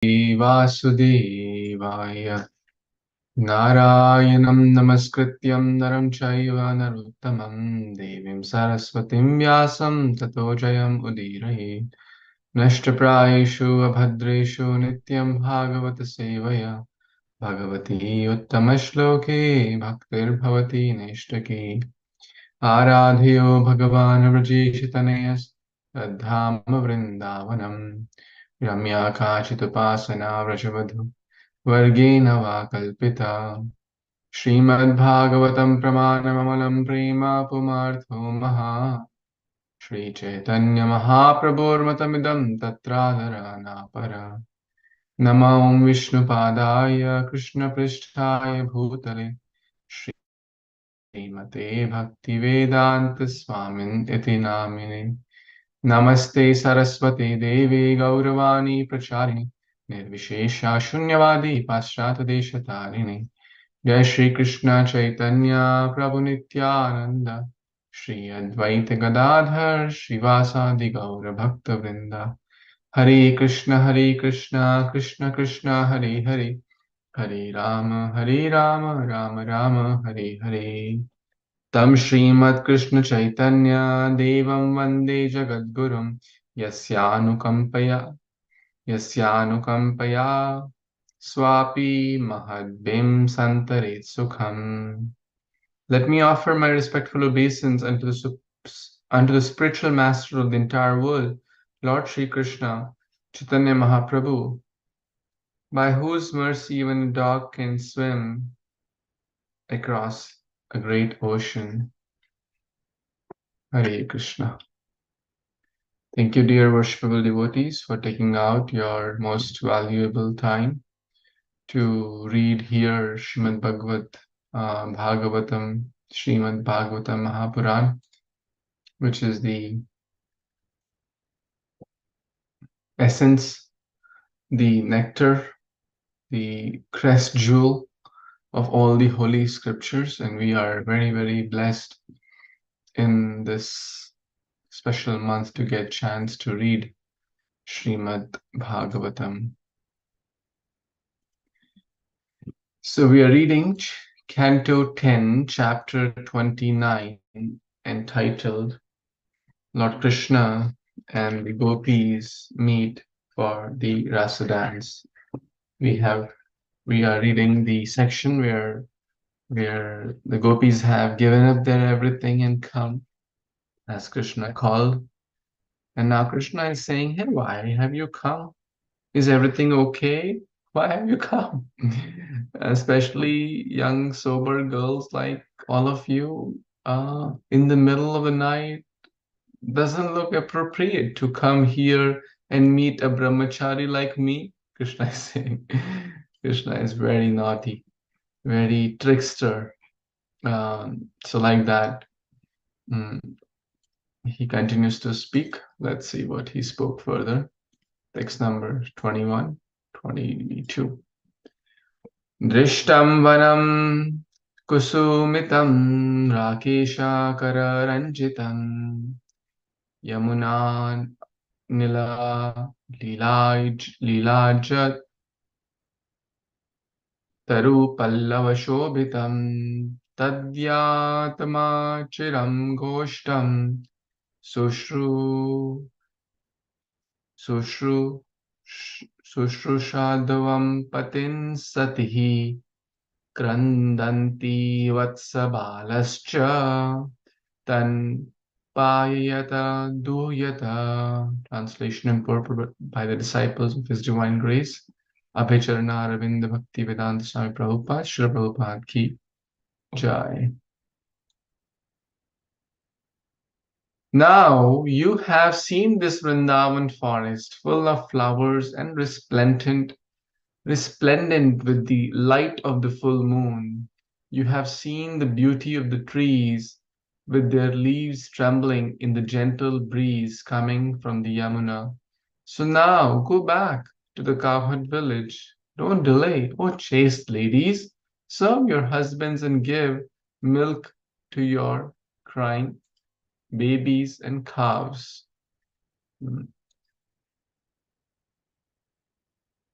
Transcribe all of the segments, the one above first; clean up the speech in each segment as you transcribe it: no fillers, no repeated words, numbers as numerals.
Vasudevaya Narayanam Namaskrityam Naram Chaiva Narottamam Devim Saraswatim Vyasam Tato Jayam Udiraye Nashtaprayeshu Abhadreshu Nityaṁ bhāgavata-sevayā Bhagavati Uttamashloke Bhaktir Bhavati Neshtake Aradhyo Bhagavan Vrajeshitanayas Tadhama Vrindavanam Ramya Kachitupasana Vrajavadhu Vargena Vakalpita Śrīmad-Bhāgavatam Pramanamamalam Prema Pumartho Maha Śrī Caitanya-Mahāprabhur-matamidam Tatradharana Para Namo Vishnupadaya Krishna-pristhaya Bhutale Śrīmate Bhaktivedanta Swamin Iti Namine Namaste Saraswate Devi Gauravani Pracharini Nirvishesha Shunyavadi Paschata Deshatarine Jai Shri Krishna Chaitanya Prabhu Nityananda Shri Advaita Gadadhar Shrivasadi Gaura Bhakta Vrinda Hare Krishna Krishna Krishna Hare Hare Hare Rama Rama Rama Hare Hare Tam Shrimad Krishna Chaitanya Devam Vande Jagadgurum Yasyanukampaya Swapi Mahadbim Santarit Sukham. Let me offer my respectful obeisance unto the spiritual master of the entire world, Lord Shri Krishna, Chaitanya Mahaprabhu, by whose mercy even a dog can swim across a great ocean. Hare Krishna. Thank you, dear worshipable devotees, for taking out your most valuable time to read here Bhagavatam, Śrīmad-Bhāgavatam Mahapuran, which is the essence, the nectar, the crest jewel of all the holy scriptures. And we are very, very blessed in this special month to get chance to read Śrīmad-Bhāgavatam. So we are reading Canto 10, Chapter 29, entitled Lord Kṛṣna and the Gopis meet for the Rasa dance. We are reading the section where the Gopis have given up their everything and come as Kṛṣna called. And now Kṛṣna is saying, hey, why have you come? Is everything okay? Why have you come? Especially young, sober girls like all of you, in the middle of the night, doesn't look appropriate to come here and meet a brahmachari like me. Kṛṣna is saying. Kṛṣna is very naughty, very trickster. So like that, he continues to speak. Let's see what he spoke further. Text number 21, 22. Drishtam vanam kusumitam rakesha kararanjitam yamuna lilajat taru pallava shobhitam tadyatma chiram goshtam Sushrushadavam patin satihi krandanti vatsabalascha tan payata duyata. Translation and purport by the disciples of His Divine Grace, Abhicharana Aravinda Bhakti Vedanta Swami Prabhupada, Srila Prabhupada Ki Jai. Now you have seen this Vrindavan forest full of flowers and resplendent with the light of the full moon. You have seen the beauty of the trees with their leaves trembling in the gentle breeze coming from the Yamuna. So now go back to the cowherd village. Don't delay, oh chaste ladies. Serve your husbands and give milk to your crying babies and calves.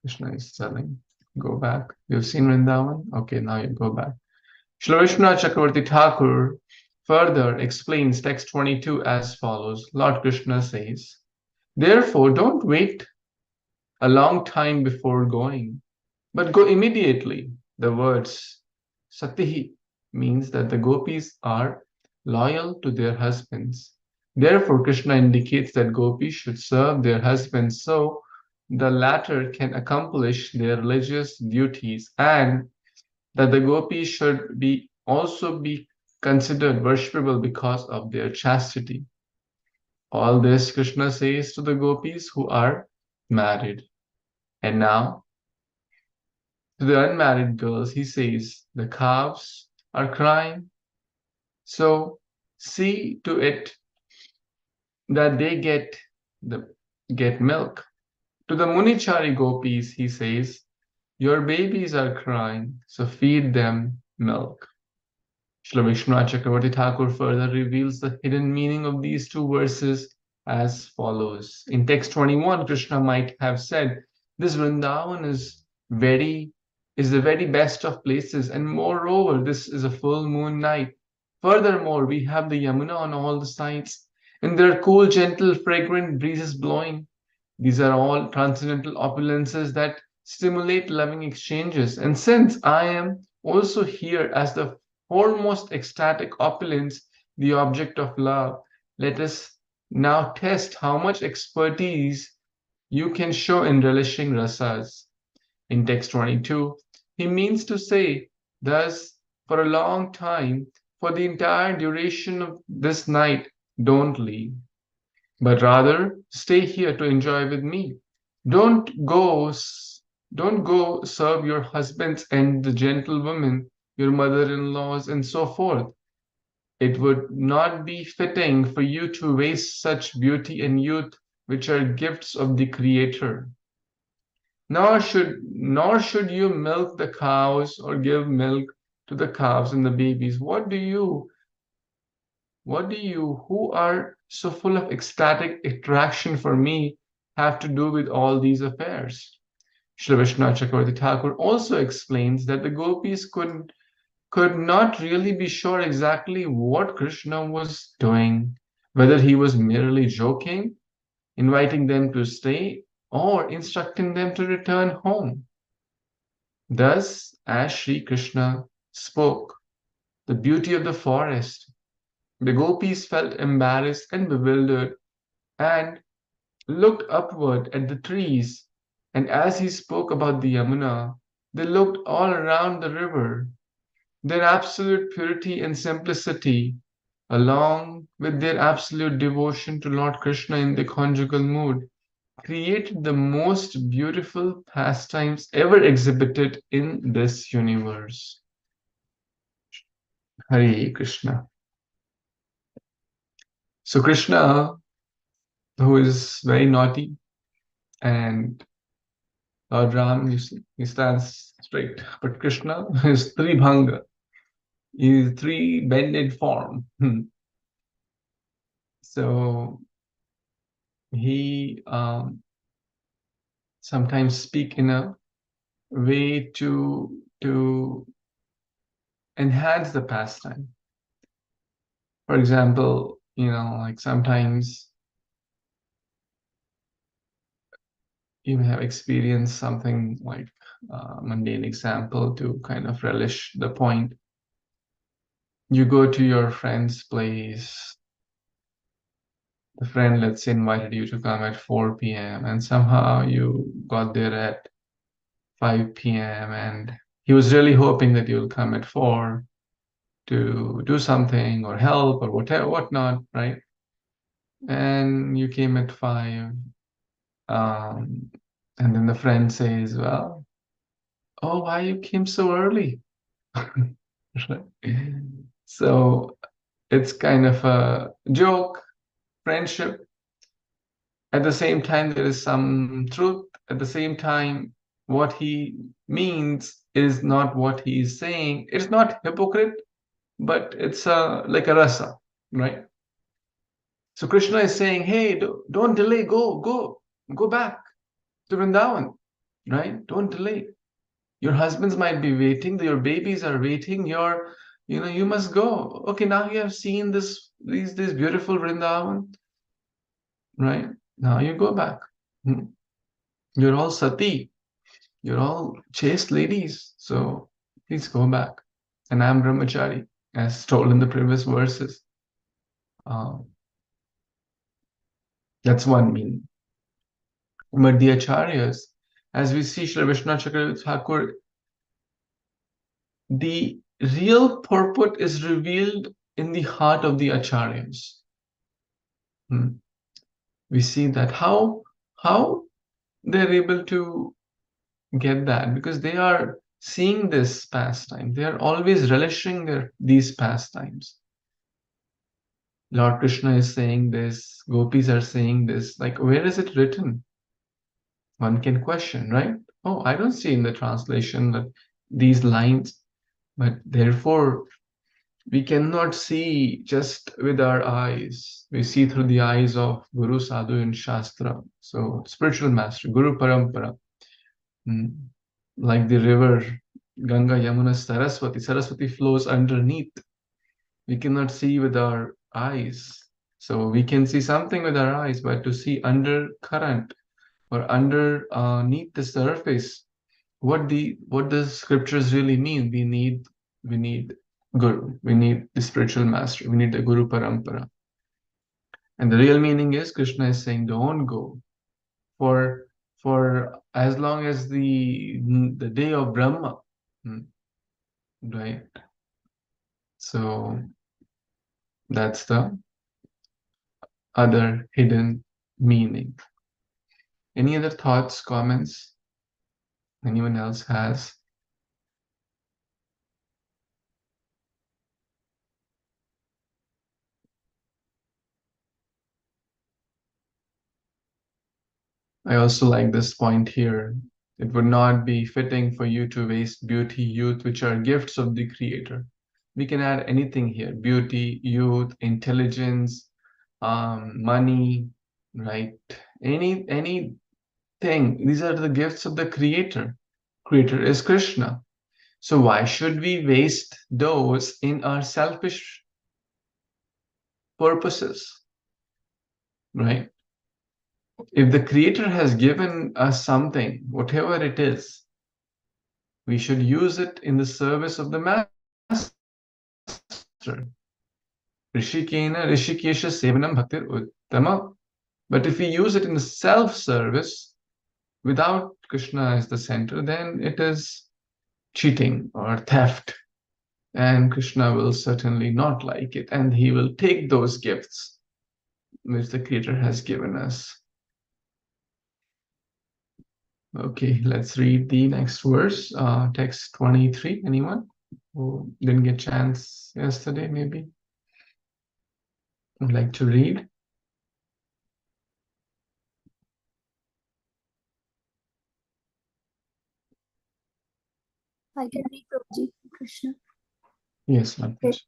Krishna is telling, go back. You've seen Vrindavan? Okay, now you go back. Śrī Caitanya-caritāmṛta Thakur further explains text 22 as follows. Lord Krishna says, therefore, don't wait a long time before going, but go immediately. The words Satihi means that the gopis are loyal to their husbands. Therefore, Krishna indicates that gopis should serve their husbands so the latter can accomplish their religious duties, and that the gopis should also be considered worshipable because of their chastity. All this Krishna says to the gopis who are married. And now, to the unmarried girls, he says, the calves are crying, so see to it that they get milk. To the Munichari gopis, he says, your babies are crying, so feed them milk. Śrī Caitanya-caritāmṛta Thakur further reveals the hidden meaning of these two verses as follows. In text 21, Krishna might have said, this Vrindavan is the very best of places, and moreover, this is a full moon night. Furthermore, we have the Yamuna on all the sides, and there are cool, gentle, fragrant breezes blowing. These are all transcendental opulences that stimulate loving exchanges. And since I am also here as the foremost ecstatic opulence, the object of love, let us now test how much expertise you can show in relishing rasas. In text 22, he means to say, thus, for a long time, for the entire duration of this night, don't leave, but rather stay here to enjoy with me. Don't go serve your husbands and the gentlewomen, your mother-in-laws, and so forth. It would not be fitting for you to waste such beauty and youth, which are gifts of the Creator. Nor should you milk the cows or give milk to the calves and the babies. What do you, who are so full of ecstatic attraction for me, have to do with all these affairs? Śrī Caitanya-caritāmṛta Thakur also explains that the gopis could not really be sure exactly what Krishna was doing, whether he was merely joking, inviting them to stay, or instructing them to return home. Thus, as Sri Krishna spoke the beauty of the forest, the gopis felt embarrassed and bewildered and looked upward at the trees. And as he spoke about the Yamuna, they looked all around the river. Their absolute purity and simplicity, along with their absolute devotion to Lord Krishna in the conjugal mood, created the most beautiful pastimes ever exhibited in this universe. Hare Krishna. So Krishna, who is very naughty, and Lord Ram, you see, he stands straight. But Krishna is Tribhanga. He is three-bended form. So he sometimes speak in a way to enhance the pastime. For example, like sometimes you may have experienced something like a mundane example to kind of relish the point. You go to your friend's place. The friend, let's say, invited you to come at 4 p.m. and somehow you got there at 5 p.m. and he was really hoping that you'll come at 4 to do something or help or whatnot, right? And you came at 5. And then the friend says, well, oh, why you came so early? So it's kind of a joke, friendship. At the same time, there is some truth. At the same time, what he means is not what he is saying. It's not hypocrite, but it's like a rasa, right? So Krishna is saying, hey, don't delay, go back to Vrindavan. right? Don't delay. Your husbands might be waiting, your babies are waiting, you must go. Okay, now you have seen this beautiful Vrindavan, right? Now you go back. You're all sati, you're all chaste ladies, so please go back. And I'm brahmachari, as told in the previous verses. That's one meaning. But the acharyas, as we see Srila Vishnu Chakravarti Thakur, the real purport is revealed in the heart of the acharyas. We see that how they're able to get that, because they are seeing this pastime. They are always relishing these pastimes. Lord Krishna is saying this, Gopis are saying this. Like, where is it written? One can question, right? Oh, I don't see in the translation that these lines, but therefore we cannot see just with our eyes. We see through the eyes of Guru, Sadhu, and Shastra. So spiritual master, Guru Parampara. Like the river, Ganga, Yamuna, Saraswati. Saraswati flows underneath. We cannot see with our eyes. So we can see something with our eyes, but to see under current or underneath the surface, what the scriptures really mean, we need Guru, we need the spiritual master, we need the Guru Parampara. And the real meaning is Krishna is saying, don't go. For as long as the day of Brahma, right? So that's the other hidden meaning. Any other thoughts, comments anyone else has? I also like this point here. It would not be fitting for you to waste beauty, youth, which are gifts of the Creator. We can add anything here: beauty, youth, intelligence, money, right? Anything. These are the gifts of the Creator. Creator is Krishna. So why should we waste those in our selfish purposes, right? If the Creator has given us something, whatever it is, we should use it in the service of the Master. Rishikena Rishikesha Sevanam Bhaktir Uttama. But if we use it in the self-service without Krishna as the center, then it is cheating or theft. And Krishna will certainly not like it, and he will take those gifts which the Creator has given us. Okay, let's read the next verse, text 23. Anyone who didn't get a chance yesterday, maybe would like to read? I can read, Prabhuji. Krishna. Yes, Mataji.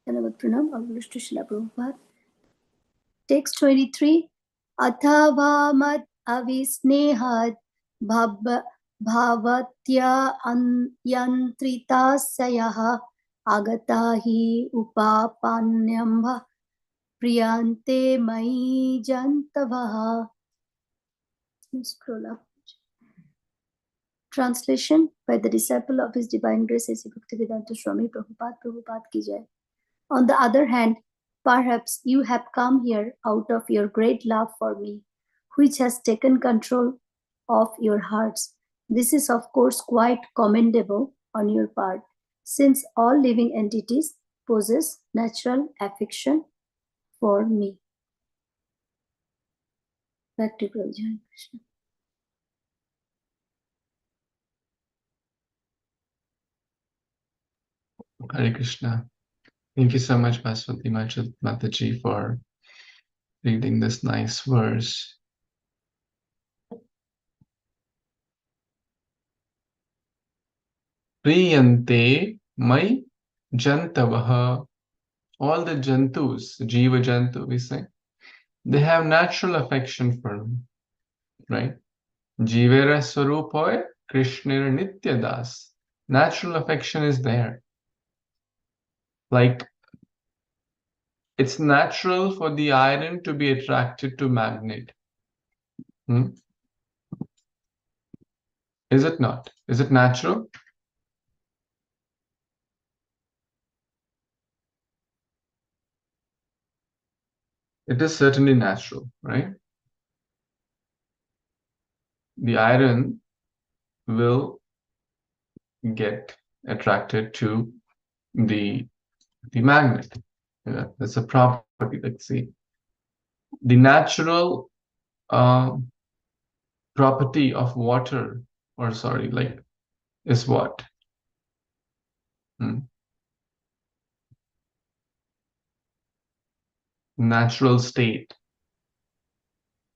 Dhanyavad Pranam, Avlushtu Srila Prabhupada. Text 23. Athava mad avisnehat bhavatya yantrita sayaha agatahi upapanyambha priyante mai jantavaha. Scroll up. Translation by the disciple of His Divine Grace A.C. Bhaktivedanta Swami Prabhupada, Prabhupada ki jai. On the other hand, perhaps you have come here out of your great love for me, which has taken control of your hearts. This is, of course, quite commendable on your part, since all living entities possess natural affection for me. Back to Prabhuji. Krishna. Hare Krishna. Thank you so much, Baswati Mataji, for reading this nice verse. Priyante mai jantavaha. All the jantus, jiva jantu, we say, they have natural affection for me, right? Jivera Swarupoy Krishnir Nitya Das. Natural affection is there. Like, it's natural for the iron to be attracted to magnet. Is it not? Is it natural? It is certainly natural, right? The iron will get attracted to the magnet. That's a property. Let's see. The natural property of water, or sorry, like, is what? Natural state.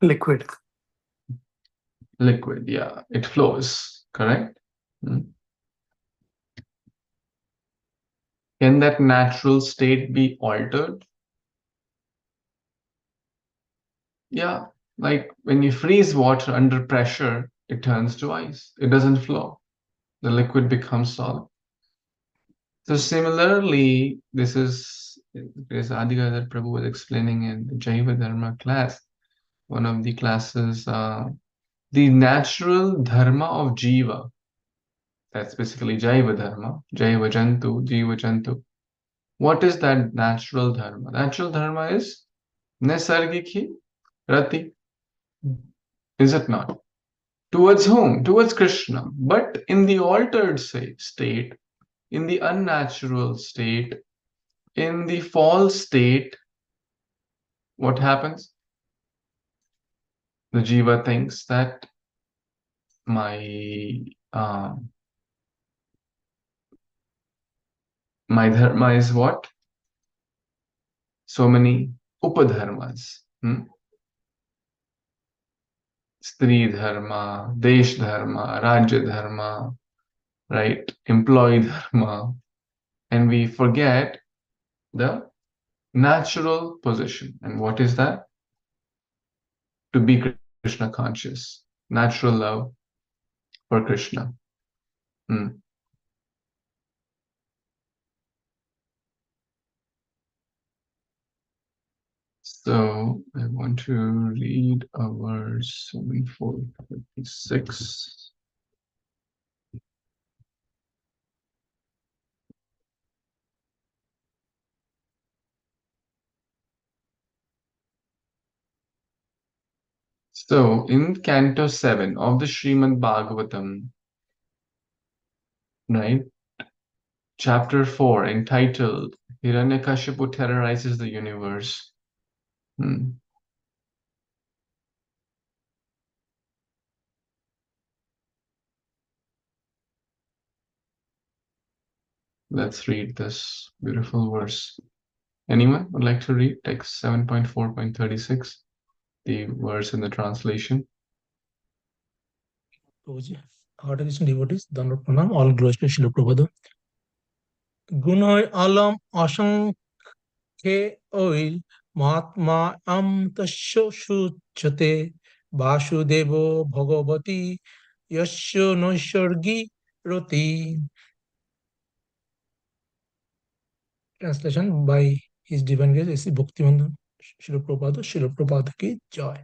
Liquid. Liquid, yeah. It flows, correct? Can that natural state be altered? Yeah, like when you freeze water under pressure, it turns to ice. It doesn't flow. The liquid becomes solid. So similarly, this is Adhika that Prabhu was explaining in the Jaiva Dharma class, one of the classes, the natural dharma of jiva. That's basically Jaiva Dharma, Jaiva Jantu, Jiva Jantu. What is that natural dharma? Natural dharma is Nesargiki Rati. Is it not? Towards whom? Towards Kṛṣṇa. But in the altered state, in the unnatural state, in the false state, what happens? The jiva thinks that my dharma is what? So many upadharmas. Stri dharma, desh dharma, rajya dharma, right? Employee dharma. And we forget the natural position. And what is that? To be Kṛṣṇa conscious. Natural love for Kṛṣṇa. So I want to read verse 7456. So in Canto 7 of the Srimad-Bhāgavatam, right, chapter 4, entitled Hiranyakashipu Terrorizes the Universe. Let's read this beautiful verse. Anyone would like to read text 7.4.36, the verse in the translation? Hare Krishna devotees, Dandava Pranam, all glories to Srila Prabhupada. Gunai alam asankhe oil Mahatma tasya shuchate Vasudevo Bhagavati Yasya Naisargi Rati. Translation by His Divine Grace A.C. Bhaktivedanta Srila Prabhupada ki joy.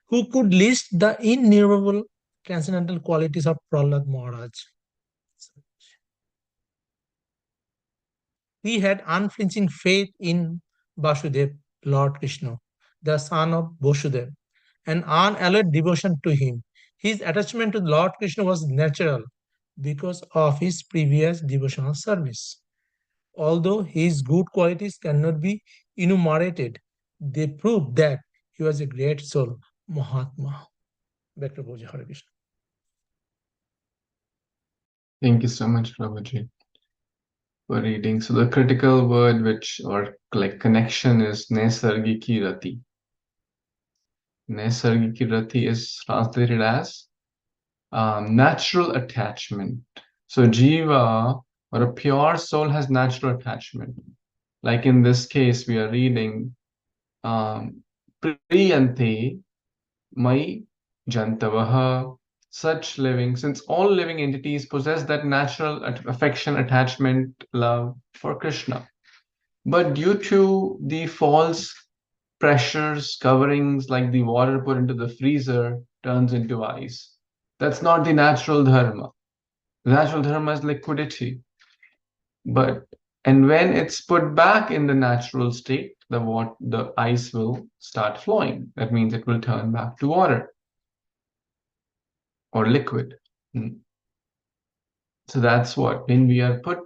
Who could list the innumerable transcendental qualities of Prahlad Maharaj? He had unflinching faith in Vasudev, Lord Kṛṣṇa, the son of Vasudev, and unalloyed devotion to him. His attachment to Lord Kṛṣṇa was natural because of his previous devotional service. Although his good qualities cannot be enumerated, they prove that he was a great soul, Mahatma. Back to Bhoja Hare Krishna. Thank you so much, Prabhuji, for reading. So the critical word which, or like connection, is Nesargiki Rati. Nesargiki Rati is translated as natural attachment. So jiva, or a pure soul, has natural attachment. Like in this case, we are reading Priyante Mai Jantavaha, such living, since all living entities possess that natural affection, attachment, love for Krishna. But due to the false pressures, coverings, like the water put into the freezer turns into ice. That's not the natural dharma. The natural dharma is liquidity. And when it's put back in the natural state, the ice will start flowing. That means it will turn back to water or liquid. So that's what, when we are put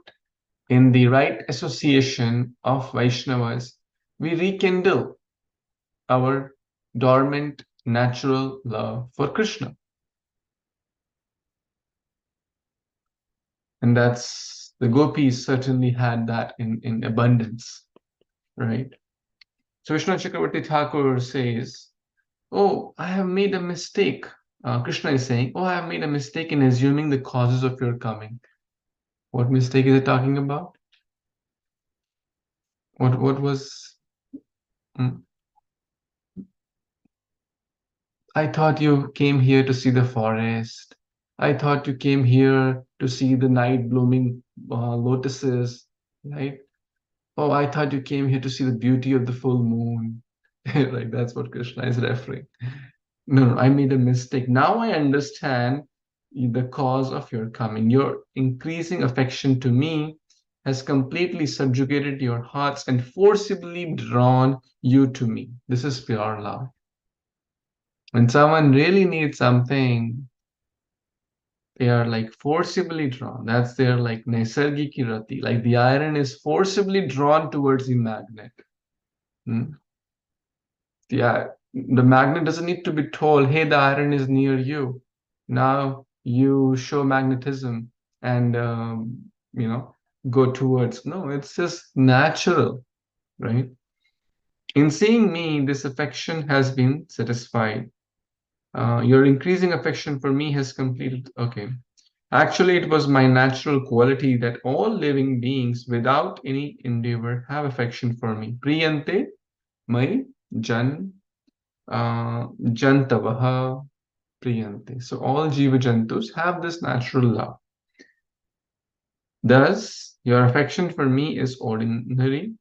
in the right association of Vaishnavas, we rekindle our dormant natural love for Krishna. And that's, the Gopis certainly had that in abundance, right? So Vishnu Chakravarti Thakur says, oh, I have made a mistake. Krishna is saying, oh, I have made a mistake in assuming the causes of your coming. What mistake is it talking about? What was... I thought you came here to see the forest. I thought you came here to see the night blooming lotuses, right? Oh, I thought you came here to see the beauty of the full moon. Right, that's what Krishna is referring. No, I made a mistake. Now I understand the cause of your coming. Your increasing affection to me has completely subjugated your hearts and forcibly drawn you to me. This is pure love. When someone really needs something, they are like forcibly drawn. That's their like naisargiki rati. Like the iron is forcibly drawn towards the magnet. Yeah, the magnet doesn't need to be told, hey, the iron is near you. Now you show magnetism and go towards. No, it's just natural, right? In seeing me, this affection has been satisfied. Your increasing affection for me has completed. Okay. Actually, it was my natural quality that all living beings without any endeavor have affection for me. Priyante mai jan jantavaha priyante. So all jiva jantus have this natural love. Thus, your affection for me is ordinary,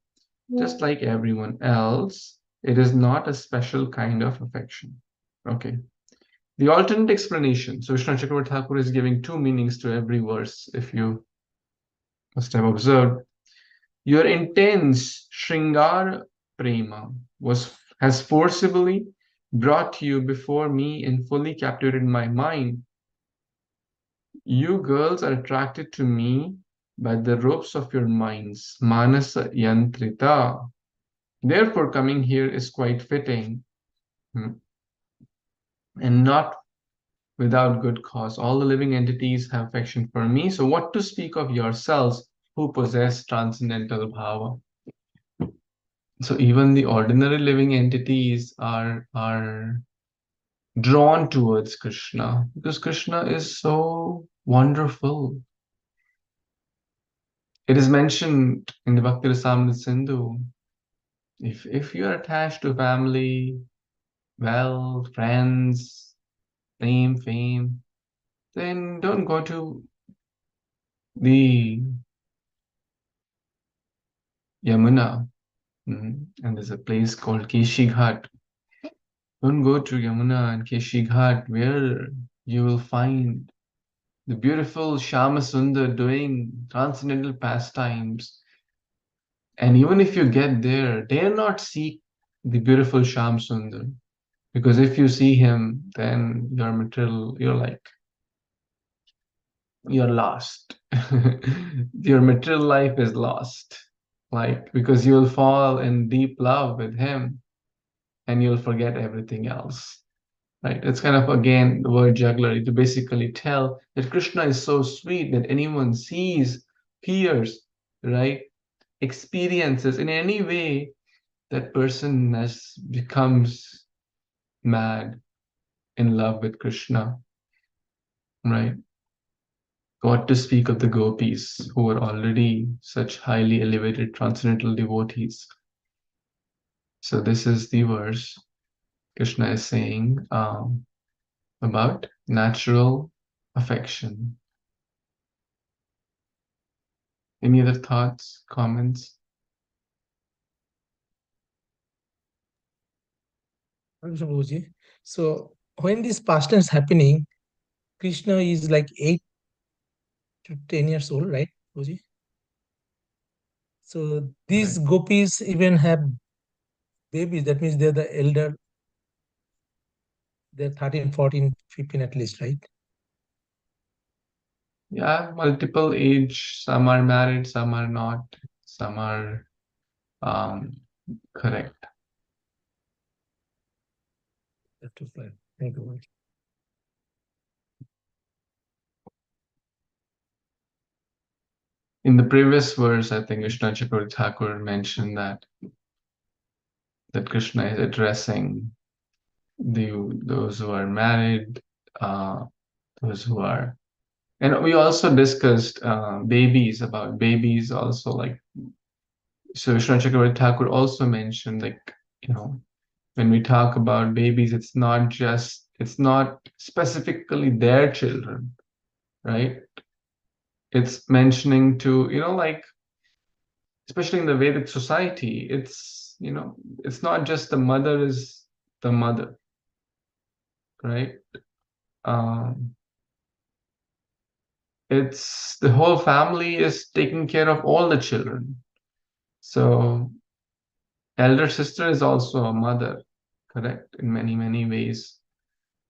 just like everyone else. It is not a special kind of affection. Okay. The alternate explanation. So Vishnu Chakravarti Thakur is giving two meanings to every verse, if you must have observed. Your intense Shringara Prema has forcibly brought you before me and fully captivated my mind. You girls are attracted to me by the ropes of your minds, manasa yantrita. Therefore, coming here is quite fitting. And not without good cause. All the living entities have affection for me. So what to speak of yourselves who possess transcendental bhava? So even the ordinary living entities are drawn towards Krishna because Krishna is so wonderful. It is mentioned in the Bhakti Rasamrita Sindhu, if you are attached to family, wealth, friends, fame, then don't go to the Yamuna. And there's a place called Keshi Ghat. Don't go to Yamuna and Keshi Ghat, where you will find the beautiful Shyama Sundar doing transcendental pastimes. And even if you get there, dare not seek the beautiful Shyam Sundar. Because if you see him, then you're lost. Your material life is lost. Because you'll fall in deep love with him and you'll forget everything else. Right? It's kind of, again, the word jugglery to basically tell that Krishna is so sweet that anyone sees, hears, right, experiences in any way, that person becomes mad in love with Krishna, right? What to speak of the Gopis, who were already such highly elevated transcendental devotees. So this is the verse. Krishna is saying, about natural affection. Any other thoughts, comments? So when this pastime is happening, Krishna is like 8 to 10 years old, right, Prabhuji? So these Right. gopis even have babies. That means they're the elder. They're 13, 14, 15 at least, right? Yeah, multiple age. Some are married, some are not. Some are correct. Thank you very much. In the previous verse, I think Vishnu Chakravarti Thakur mentioned that Krishna is addressing those who are married, those who are, and we also discussed babies, about babies also, like, so Vishnu Chakravarti Thakur also mentioned, like, when we talk about babies, it's not specifically their children, right? It's mentioning to, like, especially in the Vedic society, it's not just the mother is the mother, right? It's the whole family is taking care of all the children. So elder sister is also a mother, correct, in many ways.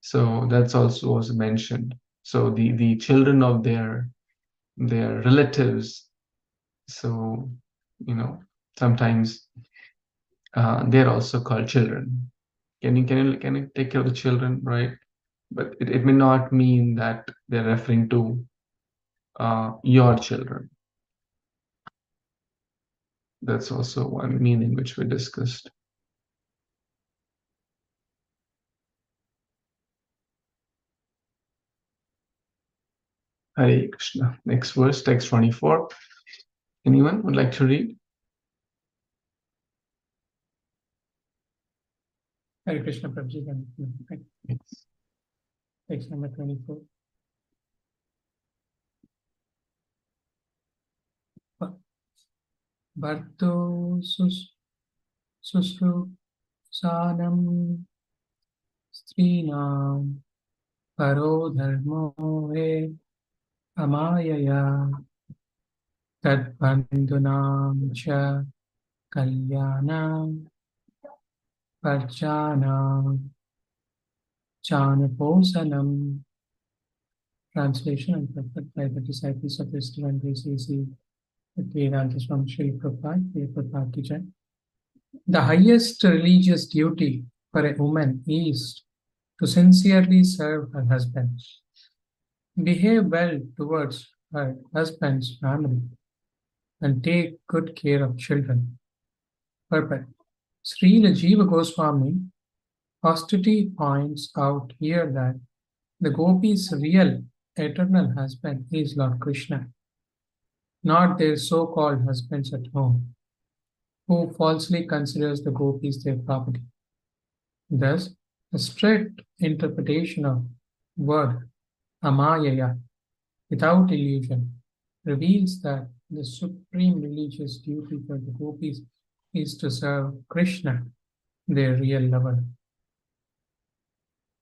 So that's also was mentioned. So the children of their relatives. So sometimes they're also called children. Can you take care of the children, right? But it may not mean that they're referring to your children. That's also one meaning which we discussed. Hare Krishna. Next verse, text 24. Anyone would like to read? Hare Krishna, Prabhuji. Yes. Text number 24. Bharto susrusanam strinam paro dharmo ve amayaya tadbandhunam cha kalyanam parjanam chanaposanam. Translation and perfect by the disciples of Israel and VCC. Vedanta from Śrī Prabhupada ki jai. The highest religious duty for a woman is to sincerely serve her husband, behave well towards her husband's family, and take good care of children. Purport. Srila Jiva Goswami Austerity points out here that the Gopis' real eternal husband is Lord Kṛṣna, not their so-called husbands at home, who falsely considers the Gopis their property. Thus, a strict interpretation of word amayaya, without illusion, reveals that the supreme religious duty for the Gopis is to serve Kṛṣna, their real lover.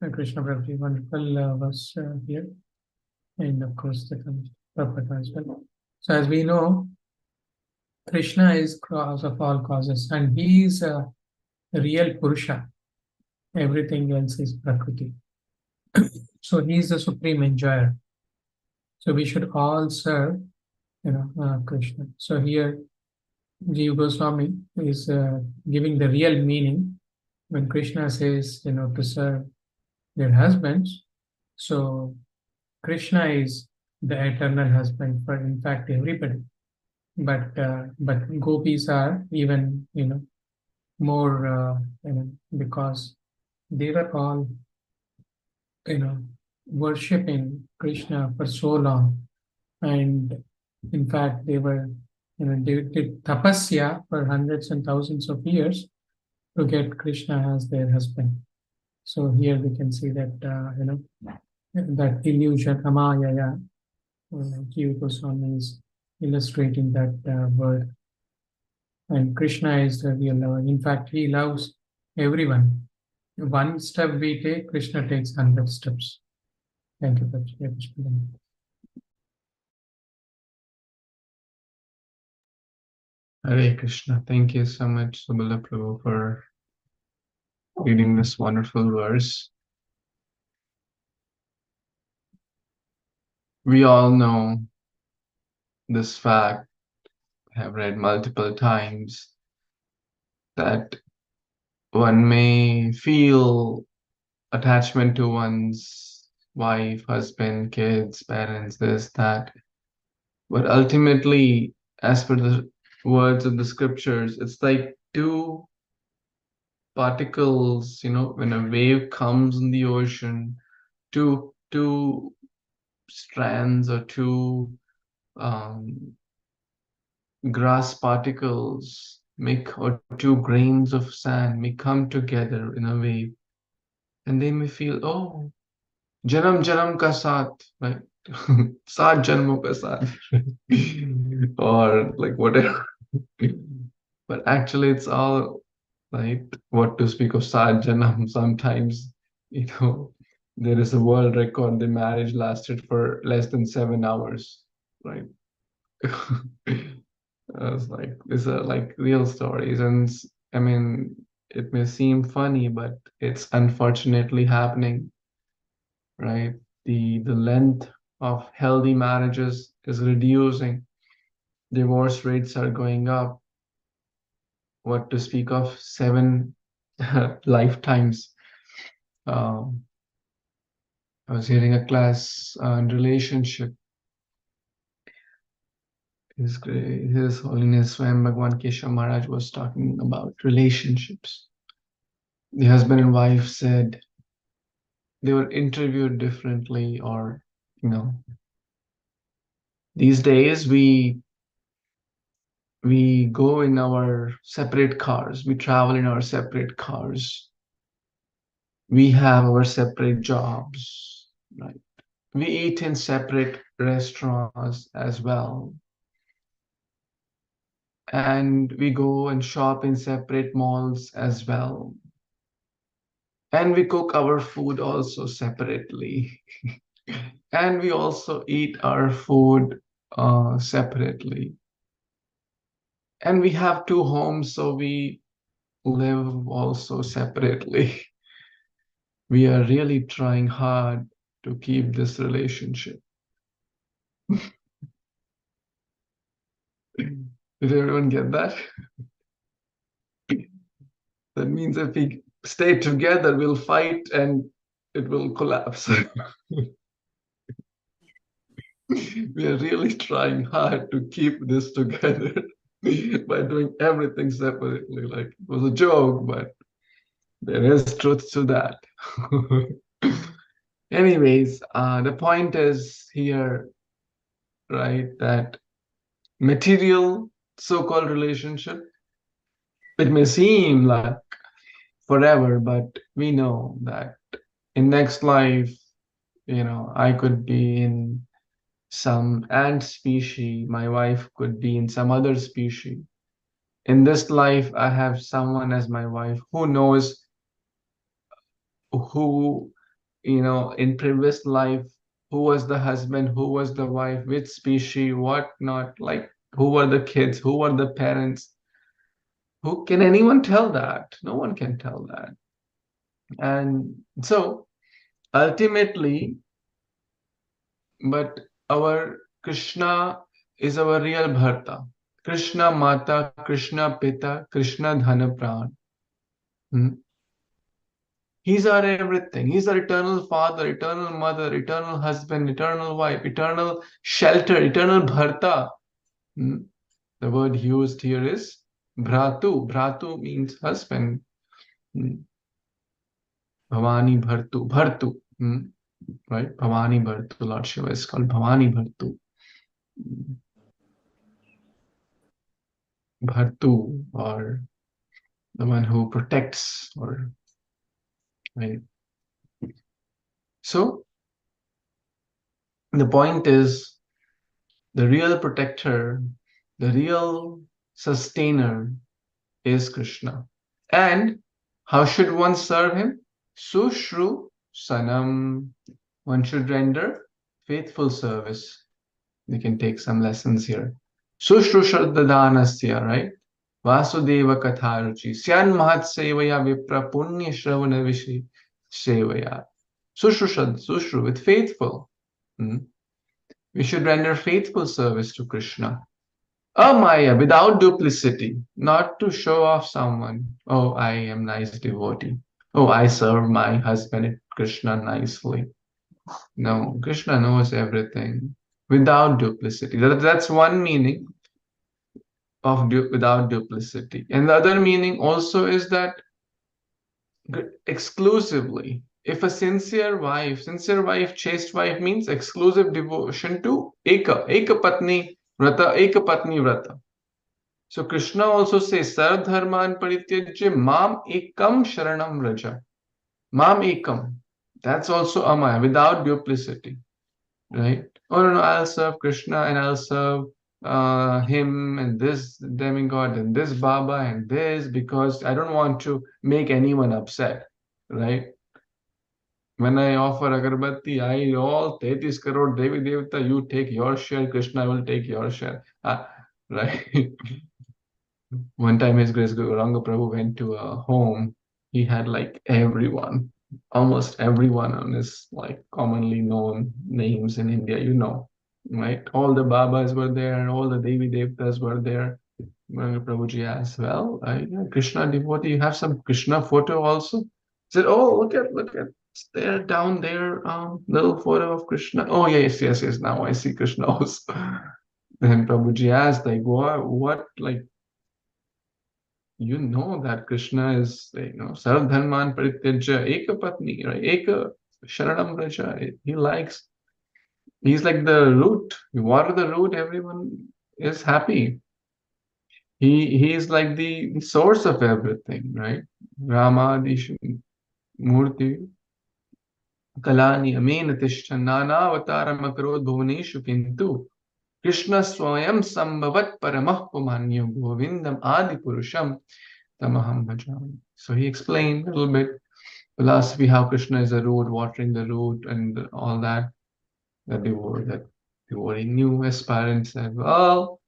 Kṛṣna Prabhuji, wonderful verse here, and of course the Prabhupada as well. So as we know, Kṛṣna is cause of all causes, and he is a real Purusha. Everything else is Prakriti. So he is the supreme enjoyer. So we should all serve, Kṛṣna. So here, Jiva Goswami is giving the real meaning when Kṛṣna says, to serve their husbands. So Kṛṣna is the eternal husband for, in fact, everybody. But gopis are even more because they were all worshipping Kṛṣna for so long, and in fact they were they did tapasya for hundreds and thousands of years to get Kṛṣna as their husband. So here we can see that, that illusion, amaya, Jiva Goswami is illustrating that word. And Krishna is the real lover. In fact, he loves everyone. One step we take, Krishna takes 100 steps. Thank you, Krishna. Hare Krishna. Thank you so much, Subala Prabhu, for reading this wonderful verse. We all know this fact, have read multiple times, that one may feel attachment to one's wife, husband, kids, parents, this, that. But ultimately, as per the words of the scriptures, it's like two particles, when a wave comes in the ocean, two strands or two grass particles or two grains of sand may come together in a wave, and they may feel, oh, janam janam ka saath, right? Saat janmo ka saath, or like whatever. But actually, it's all right. What to speak of saat janam? Sometimes, there is a world record. The marriage lasted for less than 7 hours, right? It's like these are like real stories, and I mean, it may seem funny, but it's unfortunately happening, right? The length of healthy marriages is reducing. Divorce rates are going up. What to speak of 7 lifetimes. I was hearing a class on relationship. His Holiness Swayam Bhagwan Keshav Maharaj was talking about relationships. The husband and wife said they were interviewed differently, or these days we go in our separate cars, we travel in our separate cars, we have our separate jobs, right? We eat in separate restaurants as well, and we go and shop in separate malls as well, and we cook our food also separately. And we also eat our food separately. And we have 2 homes, so we live also separately. We are really trying hard to keep this relationship. Did everyone get that? That means if we stay together, we'll fight and it will collapse. We are really trying hard to keep this together by doing everything separately. Like, it was a joke, but there is truth to that. Anyways, the point is here, right, that material so-called relationship, it may seem like forever, but we know that in next life, I could be in some ant species, my wife could be in some other species. In this life, I have someone as my wife who knows who, in previous life, who was the husband, who was the wife, which species, what not, like who were the kids, who were the parents. Who can anyone tell that? No one can tell that. And so ultimately, but our Kṛṣṇa is our real Bharta. Kṛṣṇa Mata, Kṛṣṇa Pita, Kṛṣṇa Dhana Pran. He's our everything. He's our eternal father, eternal mother, eternal husband, eternal wife, eternal shelter, eternal Bharta. The word used here is Bhratu. Bhratu means husband. Bhavani Bhartu. Bhartu. Right? Bhavani Bhartu. Lord Shiva is called Bhavani Bhartu. Bhartu, or the one who protects, or right, So the point is, the real protector, the real sustainer is Kṛṣna. And how should one serve him? Sushru sanam. One should render faithful service. We can take some lessons here. Sushru shraddhadanasya, right? Vasudeva katharuchi. Syan mahat-sevayā vipra punya shravana vishi sevaya. Sushru, with faithful. We should render faithful service to Kṛṣna. Amaya, without duplicity, not to show off someone. Oh, I am nice devotee. Oh, I serve my husband Kṛṣna nicely. No, Kṛṣna knows everything. Without duplicity. That's one meaning of without duplicity. And the other meaning also is that exclusively. If a sincere wife, chaste wife means exclusive devotion to Eka Patni Vrata. So Kṛṣna also says, Sarv dharman parityajya mam ekam sharanam raja. Mam ekam. That's also amaya, without duplicity. Right? Oh no, I'll serve Kṛṣna and I'll serve him and this demigod and this Baba and this, because I don't want to make anyone upset. Right? When I offer agarbatti, I all 33 crore Devi Devata, you take your share, Kṛṣna will take your share. Right? One time His Grace Gauranga Prabhu went to a home. He had like everyone, almost everyone on his like commonly known names in India, right? All the Babas were there and all the Devi Devtas were there. Prabhuji asked, well, Kṛṣna devotee, you have some Kṛṣna photo also? He said, oh, look at, it's there, down there, little photo of Kṛṣna. Oh, yes, now I see Kṛṣna also. Then Prabhuji asked, like, what, like, you know that Kṛṣna is, Sarv dharman parityajya Eka Patni, right? Eka Sharanam Raja. He's like the root. You water the root, everyone is happy. He is like the source of everything, right? Rama Dishu Murti Kalani Amena Tishta Nana Avatara Makarod Bhuvaneshu Kintu Kṛṣna Swayam Sambhavat Paramah Pumanyo Govindam Adi Purusham Tamaham Bhajami. So he explained a little bit philosophy, how Kṛṣna is the root, watering the root, and all that. That devotee knew. Aspirant said, well,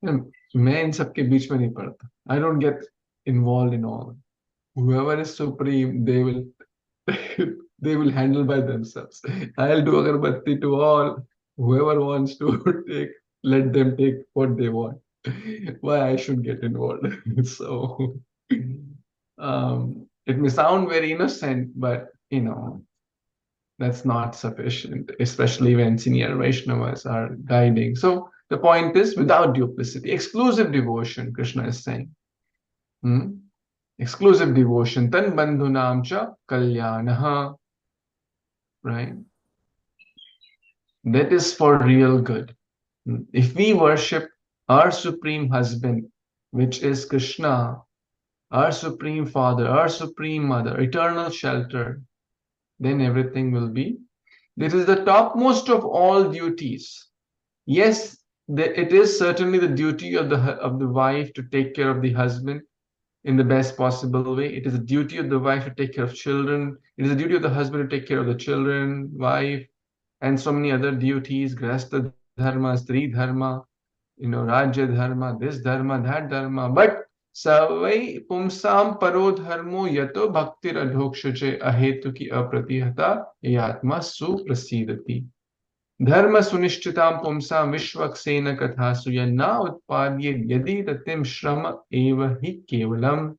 मैं इन सबके बीच में नहीं पड़ता. I don't get involved in all. Whoever is supreme, they will handle by themselves. I'll do agarbatti to all. Whoever wants to take, let them take what they want. Why I should get involved? So it may sound very innocent, but that's not sufficient, especially when senior Vaishnavas are guiding. So the point is, without duplicity, exclusive devotion, Kṛṣna is saying. Exclusive devotion. Tan bandhunam cha kalyanaha. Right? That is for real good. If we worship our supreme husband, which is Kṛṣna, our supreme father, our supreme mother, eternal shelter, then everything will be. This is the topmost of all duties. Yes, it is certainly the duty of the wife to take care of the husband in the best possible way. It is a duty of the wife to take care of children. It is a duty of the husband to take care of the children, wife, and so many other duties, grahastha dharma, stri dharma, rajya dharma, this dharma, that dharma. But savai pumsam paro dharmo yato bhaktir adhokshache ahetu ki apratihata yatma suprasidati. Dharma sunishchitam pumsam vishvaksena kathasu yanna utpadye yadi tatim shrama eva hi kevalam.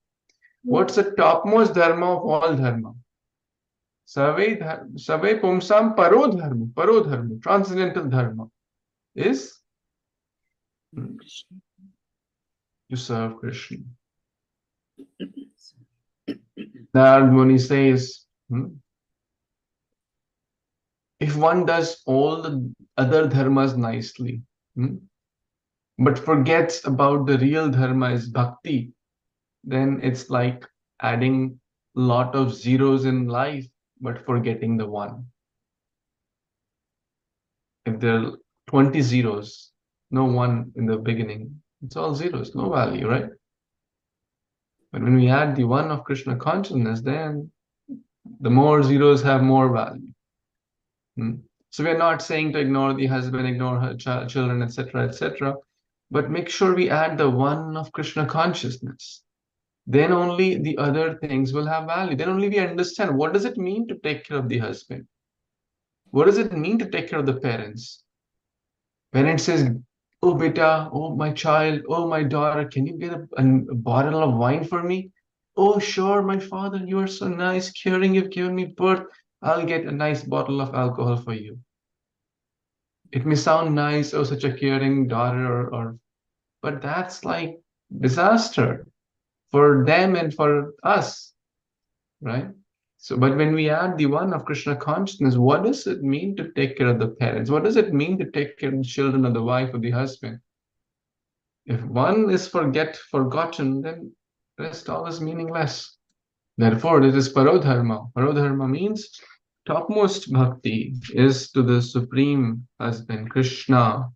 What's the topmost dharma of all dharma? Savai pumsam paro dharma, transcendental dharma is to serve Kṛṣna. Narad Muni says, if one does all the other dharmas nicely, but forgets about the real dharma is bhakti, then it's like adding a lot of zeros in life, but forgetting the one. if there are 20 zeros, no one in the beginning, it's all zeros, no value, right? But when we add the one of Krishna consciousness, then the more zeros have more value. So we're not saying to ignore the husband, ignore her children, etc., etc., but make sure we add the one of Krishna consciousness. Then only the other things will have value. Then only we understand what does it mean to take care of the husband? What does it mean to take care of the parents? Parent says, oh beta, oh my child, oh my daughter, can you get a bottle of wine for me? Oh sure, my father, you are so nice, caring, you've given me birth. I'll get a nice bottle of alcohol for you. It may sound nice, oh, such a caring daughter, but that's like disaster for them and for us, right? So, but when we add the one of Krishna consciousness, what does it mean to take care of the parents? What does it mean to take care of the children, of the wife, of the husband? If one is forgotten, then the rest all is meaningless. Therefore, it is parodharma. Parodharma means topmost bhakti is to the supreme husband, Kṛṣṇa.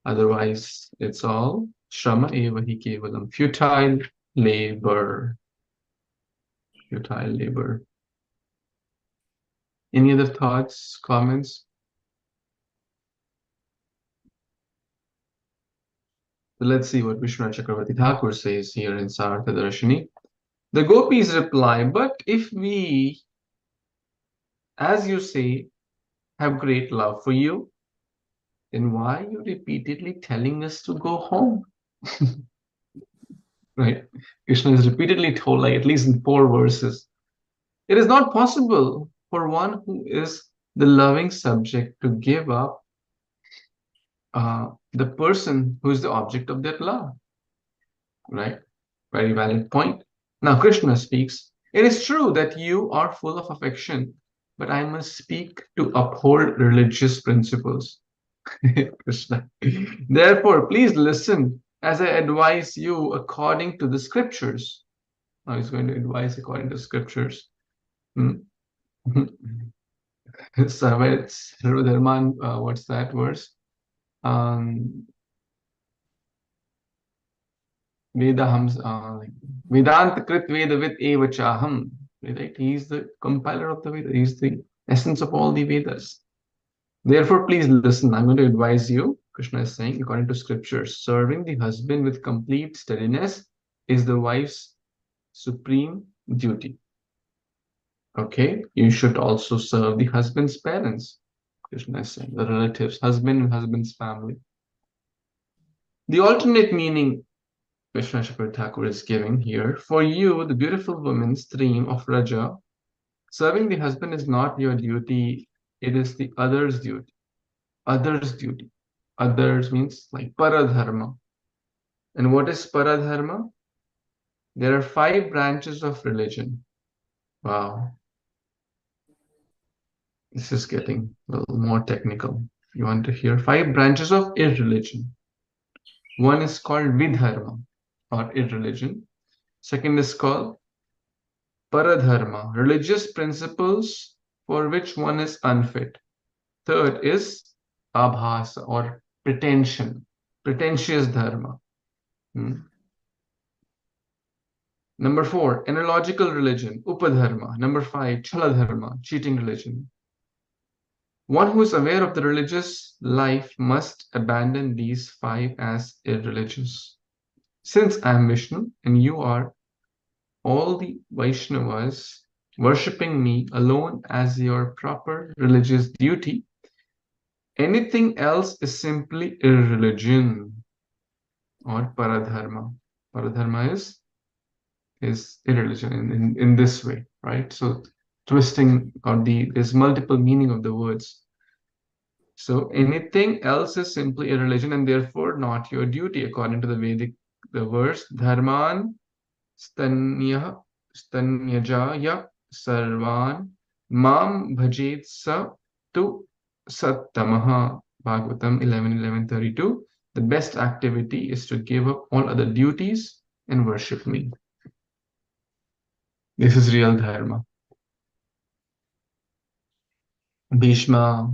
Otherwise, it's all shrama eva hi kevalam, futile labor. Futile labor. Any other thoughts, comments? So let's see what Vishwanath Chakravarti Thakur says here in Sartha Darshini. The Gopis reply, but if we, as you say, have great love for you, then why are you repeatedly telling us to go home? Right? Krishna is repeatedly told, like at least in 4 verses, it is not possible for one who is the loving subject to give up the person who is the object of their love. Right? Very valid point. Now Krishna speaks, it is true that you are full of affection, but I must speak to uphold religious principles. Krishna. Therefore, please listen as I advise you according to the scriptures. Now he's going to advise according to scriptures. Sarva-dharman, what's that verse? Vedanta krit vedavid eva chaham. Right? He's the compiler of the Vedas. He's the essence of all the Vedas. Therefore, please listen. I'm going to advise you. Krishna is saying, according to scriptures, serving the husband with complete steadiness is the wife's supreme duty. Okay, you should also serve the husband's parents. Krishna is saying, the relatives, husband and husband's family. The alternate meaning Vishwanath Chakravarti Thakur is giving here, for you, the beautiful woman stream of Raja, serving the husband is not your duty, it is the other's duty. Other's duty. Others means like paradharma. And what is paradharma? There are 5 branches of religion. Wow. This is getting a little more technical. You want to hear 5 branches of irreligion. One is called vidharma or irreligion. Second is called paradharma, religious principles for which one is unfit. Third is abhasa or pretension, pretentious dharma. Number 4, analogical religion, upadharma. Number 5, chaladharma, cheating religion. One who is aware of the religious life must abandon these 5 as irreligious. Since I am Vishnu and you are all the Vaishnavas worshipping me alone as your proper religious duty, anything else is simply irreligion or paradharma. Paradharma is irreligion in this way, right? So twisting or there's multiple meaning of the words. So anything else is simply irreligion and therefore not your duty, according to the Vedic, the verse, dharman stanyajaya sarvan mam bhajet sa tu sattamaha. Bhagavatam 11:11:32. The best activity is to give up all other duties and worship me. This is real dharma. Bhishma,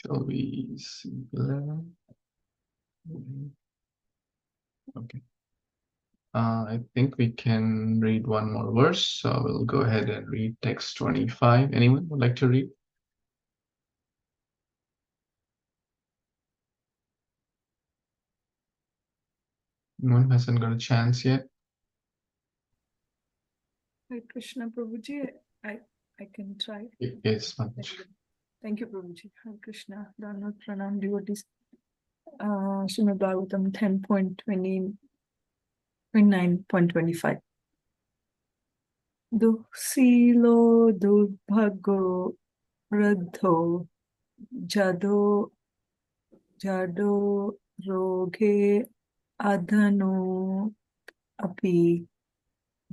Shall we see 11? Okay. I think we can read one more verse, so we'll go ahead and read text 25. Anyone would like to read? Anyone hasn't got a chance yet? Hare Krishna, Prabhuji. I can try. Yes, Mataji. Thank you, Prabhuji. Hare Krishna. Dhanvat Pranam, devotees. Śrīmad-Bhāgavatam 10.29.25. Dussilo durbhago radho jado roge adhano api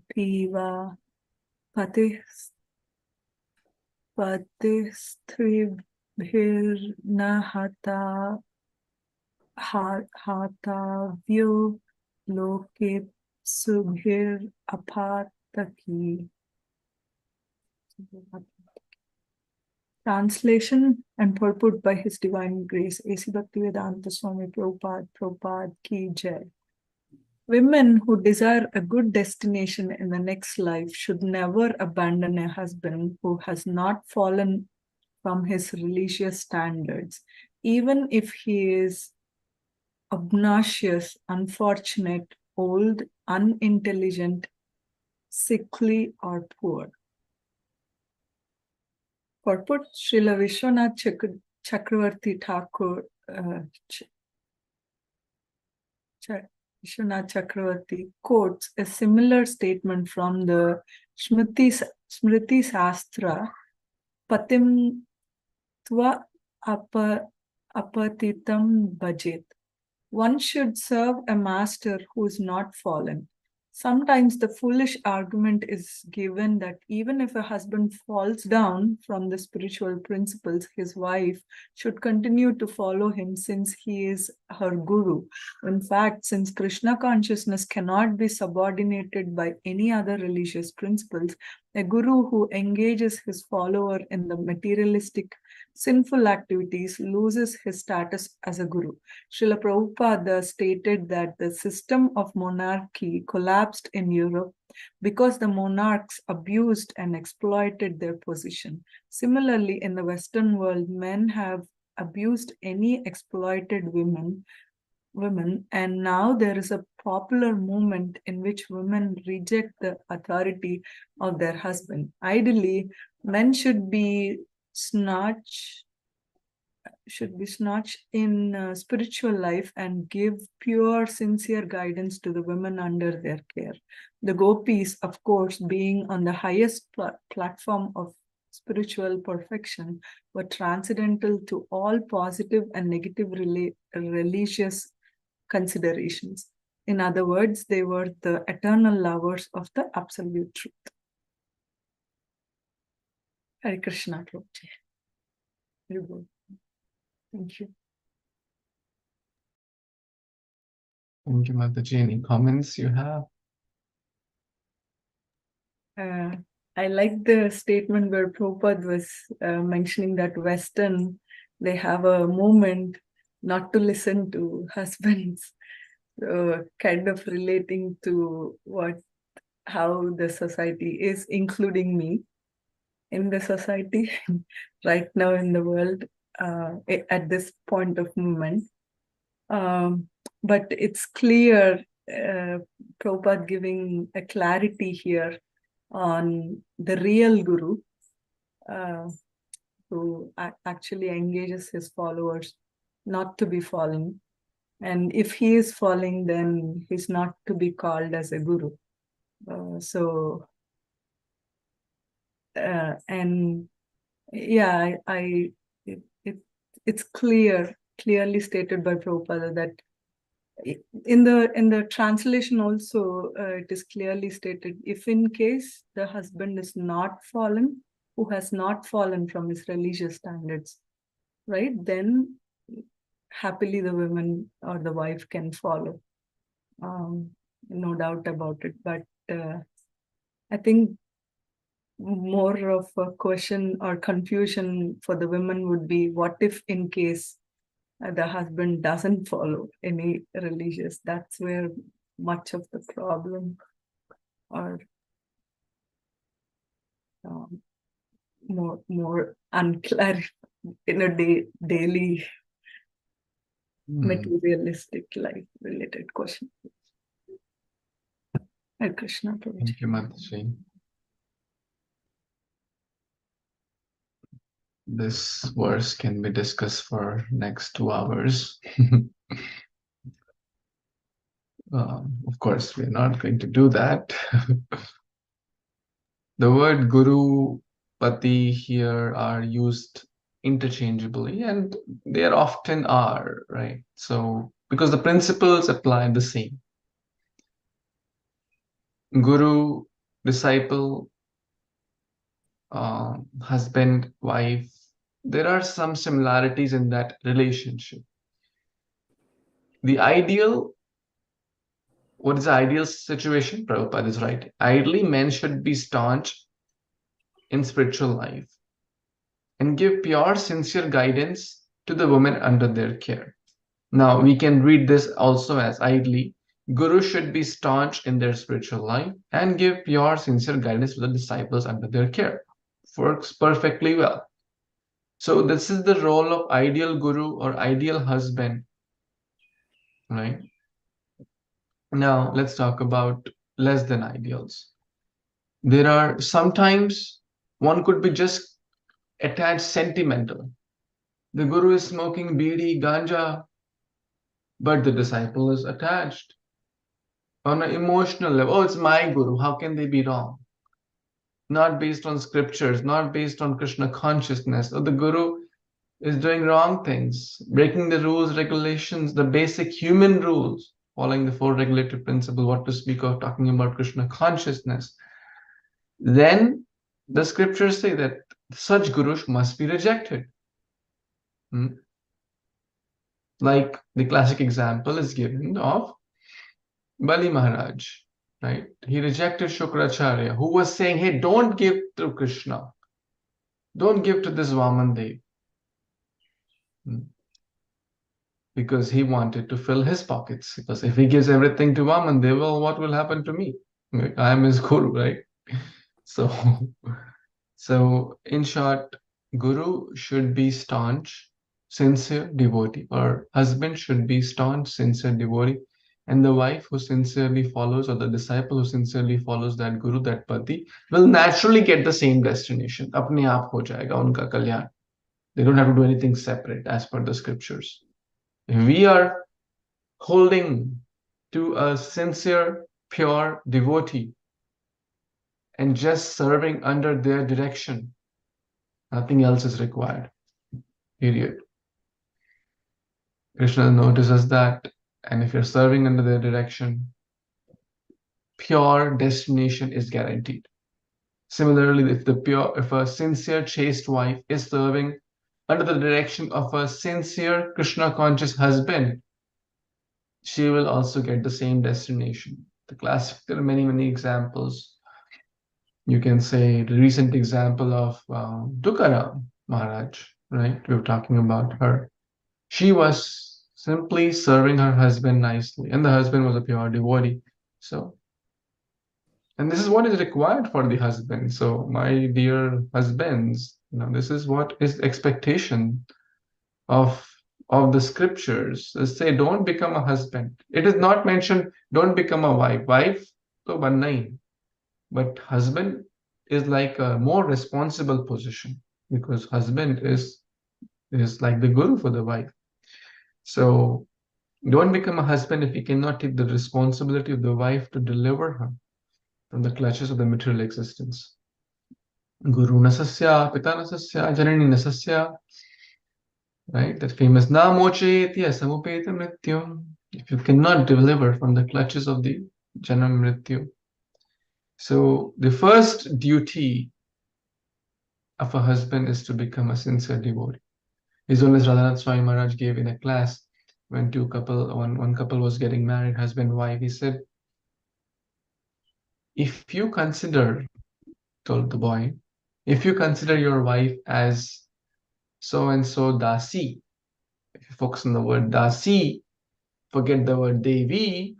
piva patisthibhirnahata hatavyo loke subhir apataki. Translation and purport by His Divine Grace, A.C. Bhaktivedanta Swami Prabhupada Ki Jai. Women who desire a good destination in the next life should never abandon a husband who has not fallen from his religious standards, even if he is obnoxious, unfortunate, old, unintelligent, sickly, or poor. Purport: Srila Vishwanath Chakravarti Thakur Vishwanath Chakravarti quotes a similar statement from the Smriti Sastra, Patim Tva Apatitam Bhajet. One should serve a master who is not fallen. Sometimes the foolish argument is given that even if a husband falls down from the spiritual principles, his wife should continue to follow him since he is her guru. In fact, since Krishna consciousness cannot be subordinated by any other religious principles, a guru who engages his follower in the materialistic, sinful activities loses his status as a guru. Srila Prabhupada stated that the system of monarchy collapsed in Europe because the monarchs abused and exploited their position. Similarly, in the Western world, men have abused any exploited women, and now there is a popular movement in which women reject the authority of their husband. Ideally, men should be snatched in spiritual life and give pure, sincere guidance to the women under their care. The Gopis, of course, being on the highest platform of spiritual perfection, were transcendental to all positive and negative religious considerations. In other words, they were the eternal lovers of the absolute truth. Hare Krishna, Prabhuji. Very good. Thank you. Thank you, Mataji. Any comments you have? I like the statement where Prabhupada was mentioning that Western, they have a movement not to listen to husbands, kind of relating to how the society is, including me in the society right now in the world at this point of movement. But it's clear, Prabhupada giving a clarity here on the real guru who actually engages his followers not to be falling. And if he is falling, then he's not to be called as a guru. And yeah, it's clearly stated by Prabhupada that in the translation also it is clearly stated, if in case the husband is not fallen, who has not fallen from his religious standards, right, then happily the woman or the wife can follow. No doubt about it. But I think more of a question or confusion for the women would be, what if in case the husband doesn't follow any religious? That's where much of the problem or more unclear in a daily materialistic life related question. Kṛṣṇa. Thank you, Mataji. This verse can be discussed for next 2 hours. Of course, we're not going to do that. The word guru, pati here are used interchangeably, and they often are, right? So, because the principles apply the same. Guru, disciple, husband, wife, there are some similarities in that relationship. The ideal, what is the ideal situation? Prabhupada is right. Ideally, men should be staunch in spiritual life and give pure, sincere guidance to the women under their care. Now, we can read this also as ideally, Guru should be staunch in their spiritual life and give pure, sincere guidance to the disciples under their care. Works perfectly well. So this is the role of ideal Guru or ideal husband, right? Now, let's talk about less than ideals. There are sometimes one could be just attached sentimental. The Guru is smoking bidi, ganja, but the disciple is attached on an emotional level. Oh, it's my Guru. How can they be wrong? Not based on scriptures, not based on Kṛṣṇa consciousness. Or the Guru is doing wrong things, breaking the rules, regulations, the basic human rules, following the 4 regulative principles, what to speak of talking about Kṛṣṇa consciousness. Then the scriptures say that such gurus must be rejected. Like the classic example is given of Bali Maharaj, right? He rejected Shukracharya, who was saying, hey, don't give to Kṛṣṇa. Don't give to this Vaman Dev. Because he wanted to fill his pockets. Because if he gives everything to Vaman Dev, well, what will happen to me? I am his guru, right? So in short, Guru should be staunch, sincere devotee, or husband should be staunch, sincere devotee, and the wife who sincerely follows, or the disciple who sincerely follows that Guru, that Pati, will naturally get the same destination. Apne aap ho jayega unka kalyan. They don't have to do anything separate as per the scriptures. If we are holding to a sincere, pure devotee and just serving under their direction, nothing else is required. Period. Krishna notices that, and if you're serving under their direction, pure destination is guaranteed. Similarly, if a sincere chaste wife is serving under the direction of a sincere Kṛṣṇa conscious husband, she will also get the same destination. There are many examples. You can say the recent example of Tukaram Maharaj, right? We were talking about her. She was simply serving her husband nicely, and the husband was a pure devotee. And this is what is required for the husband. So, my dear husbands, this is what is expectation of the scriptures. They say, don't become a husband. It is not mentioned, don't become a wife. Wife, to banna hi. But husband is like a more responsible position, because husband is like the guru for the wife. So don't become a husband if you cannot take the responsibility of the wife to deliver her from the clutches of the material existence. Guru nasasya, pita nasasya, janani nasasya. Right? That famous na mocheti samupeta mrityu. If you cannot deliver from the clutches of the janam mrityu. So the first duty of a husband is to become a sincere devotee. His Holiness Radhanath Swami Maharaj gave in a class when one couple was getting married, husband and wife. He said, if you consider told the boy, if you consider your wife as so-and-so dasi, if you focus on the word dasi, forget the word devi,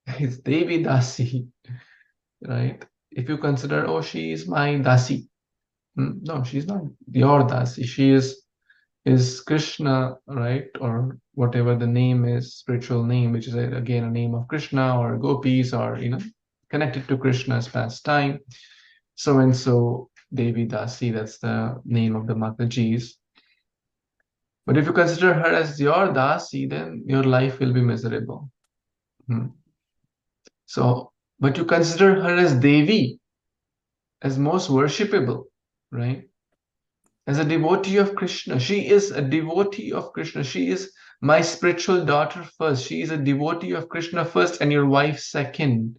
it's devi dasi, right? If you consider, oh, she is my dasi. No, she's not your dasi. She is Kṛṣṇa, right? Or whatever the name is, spiritual name, which is again a name of Kṛṣṇa or Gopis, or connected to Kṛṣṇa's pastime. So and so Devi Dasi, that's the name of the Matajis. But if you consider her as your Dasi, then your life will be miserable. So, but you consider her as Devi, as most worshipable, right? As a devotee of Kṛṣṇa. She is a devotee of Kṛṣṇa. She is my spiritual daughter first. She is a devotee of Kṛṣṇa first and your wife second.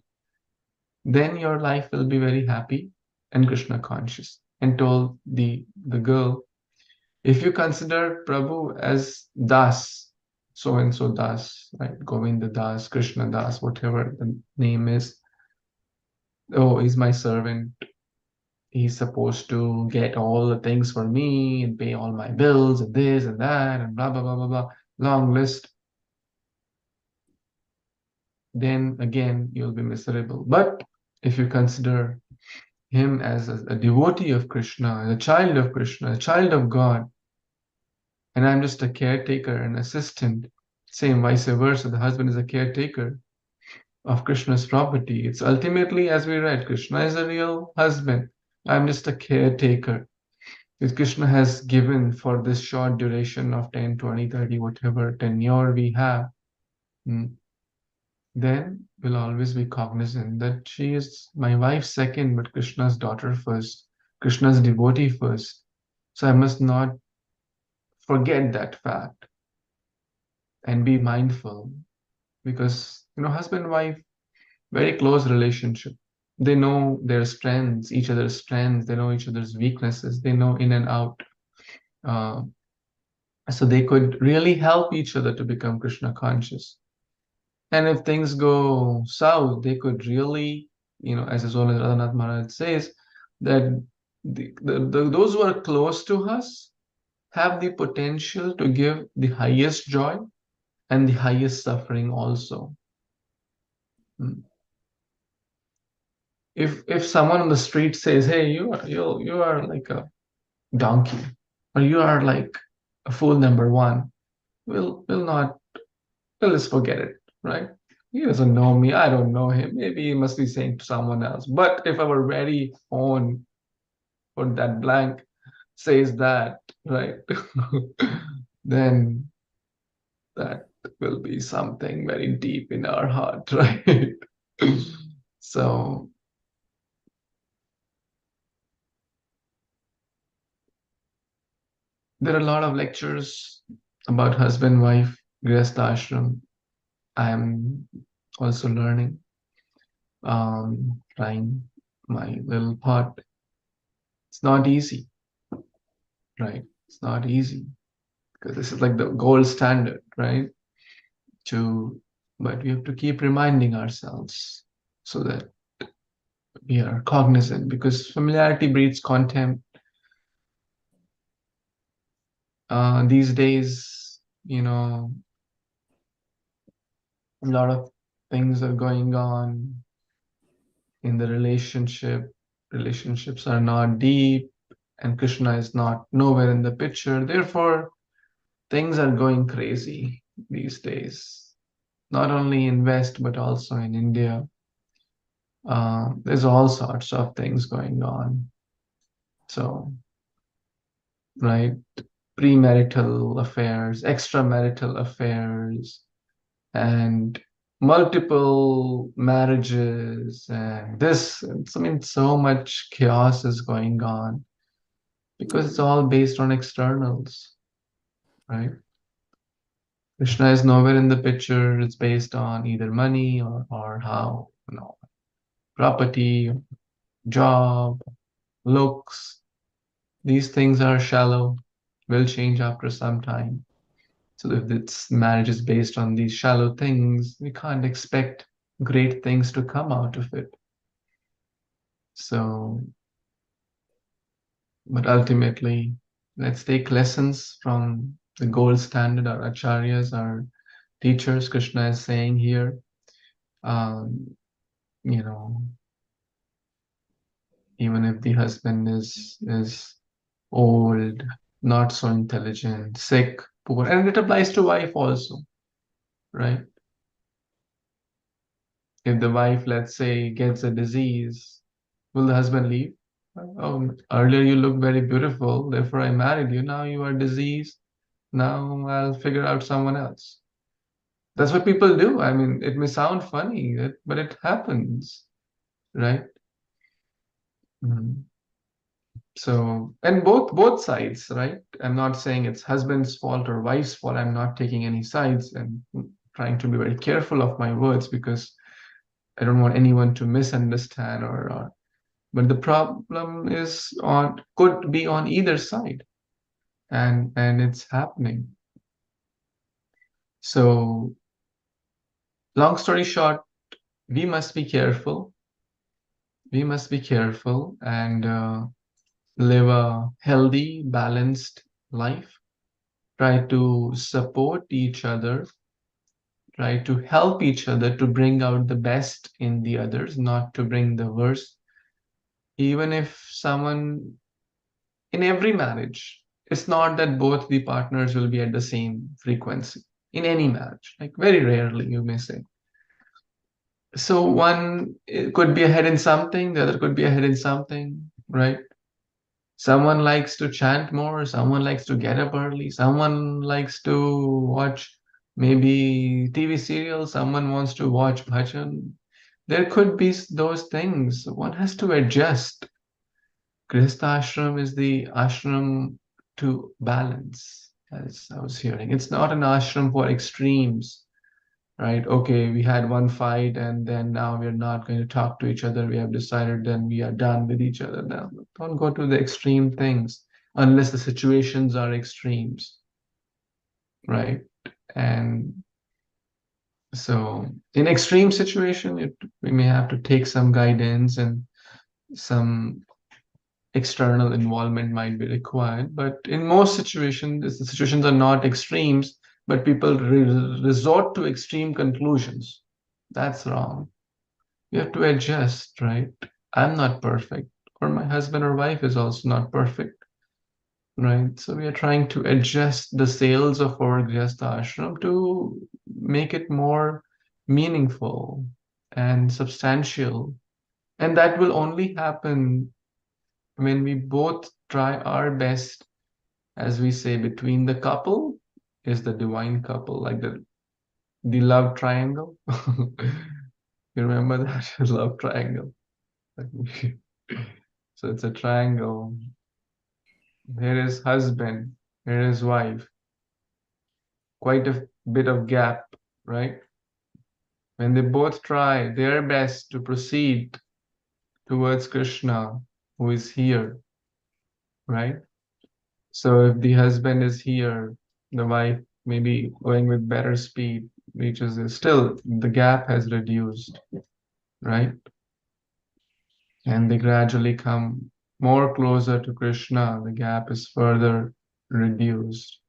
Then your life will be very happy and Kṛṣṇa conscious. And told the girl, if you consider Prabhu as Das, so and so Das, right? Govinda Das, Kṛṣṇa Das, whatever the name is. Oh, he's my servant. He's supposed to get all the things for me and pay all my bills and this and that and blah, blah, blah, blah, blah. Long list. Then again, you'll be miserable. But if you consider him as a devotee of Kṛṣṇa, a child of Kṛṣṇa, a child of God, and I'm just a caretaker, an assistant, same vice versa, the husband is a caretaker of Kṛṣṇa's property. It's ultimately, as we read, Kṛṣṇa is a real husband. I'm just a caretaker. Because Kṛṣṇa has given for this short duration of 10, 20, 30, whatever tenure we have, then we'll always be cognizant that she is my wife second, but Kṛṣṇa's daughter first, Kṛṣṇa's devotee first. So I must not forget that fact and be mindful, because husband and wife, very close relationship. They know their strengths, each other's strengths. They know each other's weaknesses. They know in and out. So they could really help each other to become Kṛṣṇa conscious. And if things go south, they could really, as his Holiness Radhanath Maharaj says, that those who are close to us have the potential to give the highest joy and the highest suffering also. If someone on the street says, hey, you are like a donkey, or you are like a fool number one, we'll just forget it, right? He doesn't know me, I don't know him, maybe he must be saying to someone else. But if our very own, or that blank, says that, right, then that will be something very deep in our heart, right? So there are a lot of lectures about husband-wife, Grihastha ashram. I am also learning, trying my little part. It's not easy, right? It's not easy, because this is like the gold standard, right? But we have to keep reminding ourselves so that we are cognizant, because familiarity breeds contempt. These days, a lot of things are going on in the relationship. Relationships are not deep, and Kṛṣṇa is nowhere in the picture. Therefore, things are going crazy these days, not only in West, but also in India. There's all sorts of things going on. So, right, premarital affairs, extramarital affairs, and multiple marriages, and this, so much chaos is going on, because it's all based on externals, right? Kṛṣṇa is nowhere in the picture. It's based on either money or how, property, job, looks. These things are shallow, will change after some time. So if this marriage is based on these shallow things, we can't expect great things to come out of it. So But ultimately, let's take lessons from the gold standard, our acharyas, our teachers. Kṛṣṇa is saying here, you know, even if the husband is old, not so intelligent, sick, poor, and it applies to wife also, right? If the wife, let's say, gets a disease, will the husband leave? Oh, earlier you looked very beautiful, therefore I married you. Now you are diseased. Now I'll figure out someone else. That's what people do. I mean, it may sound funny, but it happens, right? So, and both sides, right? I'm not saying it's husband's fault or wife's fault. I'm not taking any sides and trying to be very careful of my words because I don't want anyone to misunderstand but the problem could be on either side, and it's happening. So, long story short, we must be careful. We must be careful and live a healthy, balanced life. Try to support each other. Try to help each other to bring out the best in the others, not to bring the worst. Even if someone, in every marriage, it's not that both the partners will be at the same frequency. In any marriage, like very rarely, you may say. So one could be ahead in something, the other could be ahead in something, right? Someone likes to chant more, someone likes to get up early, someone likes to watch maybe TV serials, someone wants to watch bhajan. There could be those things. One has to adjust. Grihastha ashram is the ashram to balance, as I was hearing. It's not an ashram for extremes, right? Okay, we had one fight and then now we're not going to talk to each other. We have decided then we are done with each other now. Don't go to the extreme things unless the situations are extremes, right? And so in extreme situation, we may have to take some guidance and some external involvement might be required. But in most situations, the situations are not extremes, but people resort to extreme conclusions. That's wrong. You have to adjust, right? I'm not perfect, or my husband or wife is also not perfect, right? So we are trying to adjust the sails of our Grihastha ashram to make it more meaningful and substantial. And that will only happen when we both try our best, as we say, between the couple is the divine couple, like the love triangle. You remember that love triangle? So it's a triangle. Here is husband, here is wife. Quite a bit of gap, right? When they both try their best to proceed towards Kṛṣṇa, who is here, right? So if the husband is here, the wife maybe going with better speed reaches it. Still, the gap has reduced, right? And they gradually come more closer to Kṛṣṇa. The gap is further reduced.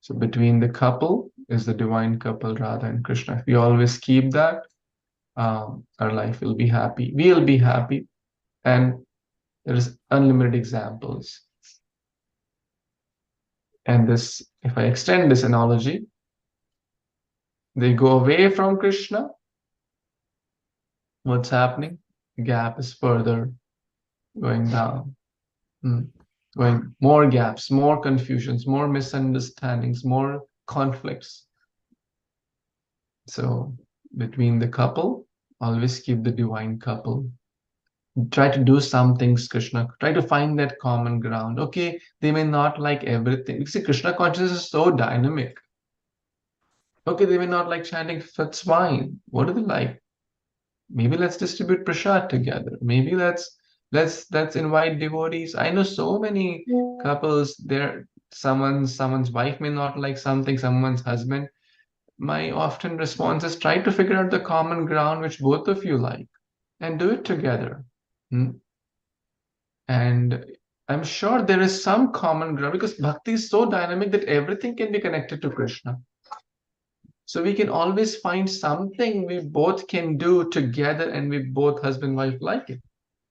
So between the couple is the divine couple, Radha and Kṛṣṇa. If we always keep that, our life will be happy. We'll be happy. And there's unlimited examples. And this, if I extend this analogy, they go away from Kṛṣṇa. What's happening? The gap is further going down. Going more gaps, more confusions, more misunderstandings, more conflicts. So between the couple, always keep the divine couple. Try to do some things, Kṛṣṇa. Try to find that common ground. Okay, they may not like everything. You see, Kṛṣṇa consciousness is so dynamic. Okay, they may not like chanting, that's fine. What do they like? Maybe let's distribute prasad together. Maybe let's invite devotees. I know so many couples there. Someone's wife may not like something, someone's husband. My often response is try to figure out the common ground which both of you like and do it together. And I'm sure there is some common ground, because bhakti is so dynamic that everything can be connected to Krishna. So we can always find something we both can do together, and we both husband wife like it.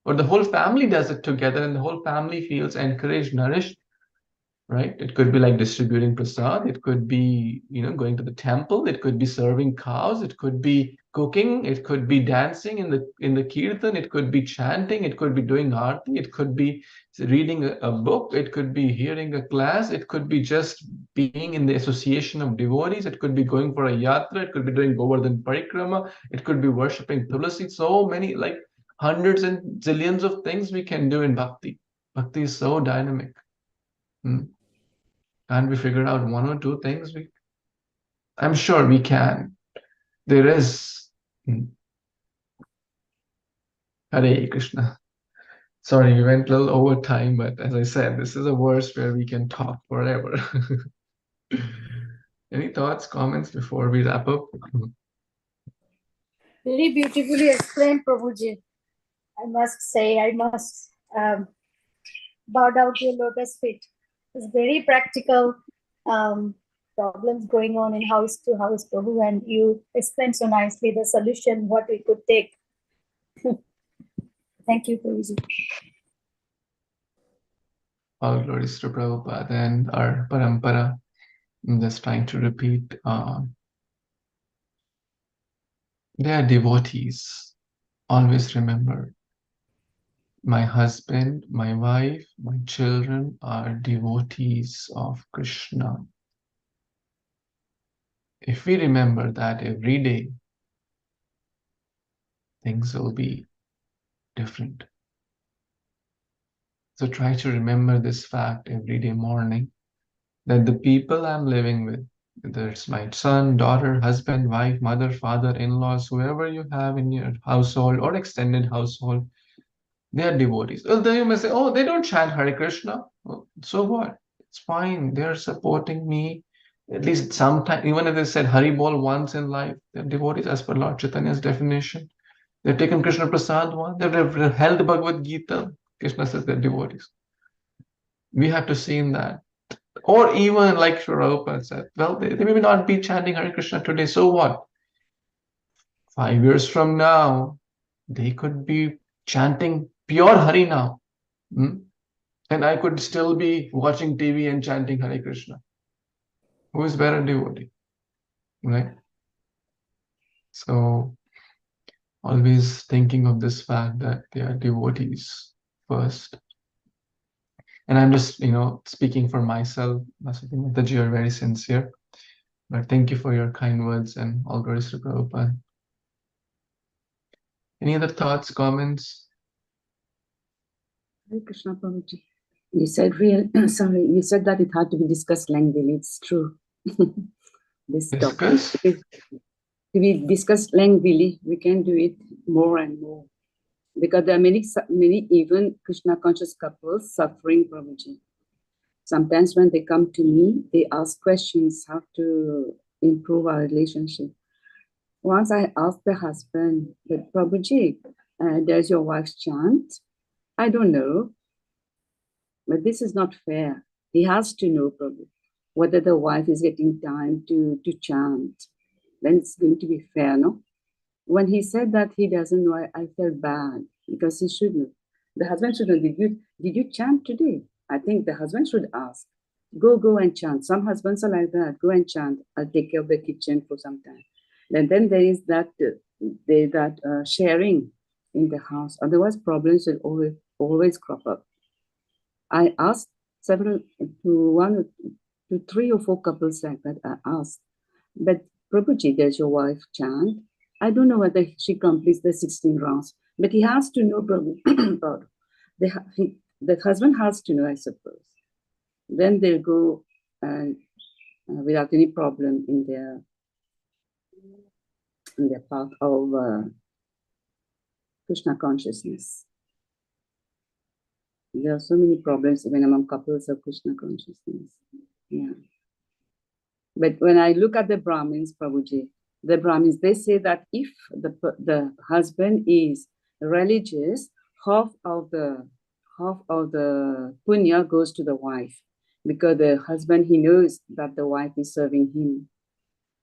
Or the whole family does it together and the whole family feels encouraged, nourished, right? It could be like distributing prasad. It could be, going to the temple. It could be serving cows. It could be cooking. It could be dancing in the kirtan. It could be chanting. It could be doing arti. It could be reading a book. It could be hearing a class. It could be just being in the association of devotees. It could be going for a yatra. It could be doing Govardhan Parikrama. It could be worshipping Tulasi. So many, like hundreds and zillions of things we can do in bhakti. Bhakti is so dynamic. Can't we figure out one or two things? I'm sure we can. There is. Hare Krishna. Sorry, we went a little over time, but as I said, this is a verse where we can talk forever. Any thoughts, comments before we wrap up? Very beautifully explained, Prabhuji. I must say, I must bow down to your lotus feet. It's very practical problems going on in house to house, Prabhu, and you explained so nicely the solution, what we could take. Thank you, Prabhuji. All glories to Prabhupada and our parampara. I'm just trying to repeat. They are devotees. Always remember, my husband, my wife, my children are devotees of Kṛṣṇa. If we remember that every day, things will be different. So try to remember this fact every day morning, that the people I'm living with, whether it's my son, daughter, husband, wife, mother, father, in-laws, whoever you have in your household or extended household, they are devotees. Although you may say, oh, they don't chant Hare Krishna. Well, so what? It's fine. They're supporting me. At least sometime, even if they said Hari Bol once in life, they're devotees as per Lord Chaitanya's definition. They've taken Krishna Prasad once. They've held Bhagavad Gita. Krishna says they're devotees. We have to see in that. Or even like Prabhupada said, well, they may not be chanting Hare Krishna today. So what? 5 years from now, they could be chanting pure Hari now. And I could still be watching TV and chanting Hare Krishna. Who is better devotee? Right? So always thinking of this fact that they are devotees first. And I'm just, speaking for myself. Mataji, you are very sincere. But thank you for your kind words and all glories to Prabhupada. Any other thoughts, comments? Hare Krishna, Prabhuji. You said you said that it had to be discussed lengthily. It's true. This Discuss? topic, to be discussed lengthily, we can do it more and more. Because there are many even Krishna conscious couples suffering, Prabhuji. Sometimes when they come to me, they ask questions how to improve our relationship. Once I asked the husband, but Prabhuji, does your wife chant? I don't know. But this is not fair. He has to know, Prabhu, whether the wife is getting time to chant. Then it's going to be fair, no? When he said that he doesn't know, I felt bad because he should know. The husband should know, did you chant today? I think the husband should ask. Go and chant. Some husbands are like that. Go and chant. I'll take care of the kitchen for some time. And then there is that sharing in the house. Otherwise, problems will always crop up. I asked to 3 or 4 couples like that. I asked, but Prabhuji, does your wife chant? I don't know whether she completes the 16 rounds, but he has to know, Prabhu. The husband has to know, I suppose. Then they'll go without any problem in their path of Krishna consciousness. There are so many problems even among couples of Krishna consciousness. Yeah. But when I look at the Brahmins, Prabhuji, the Brahmins, they say that if the husband is religious, half of the half of the punya goes to the wife, because the husband, he knows that the wife is serving him.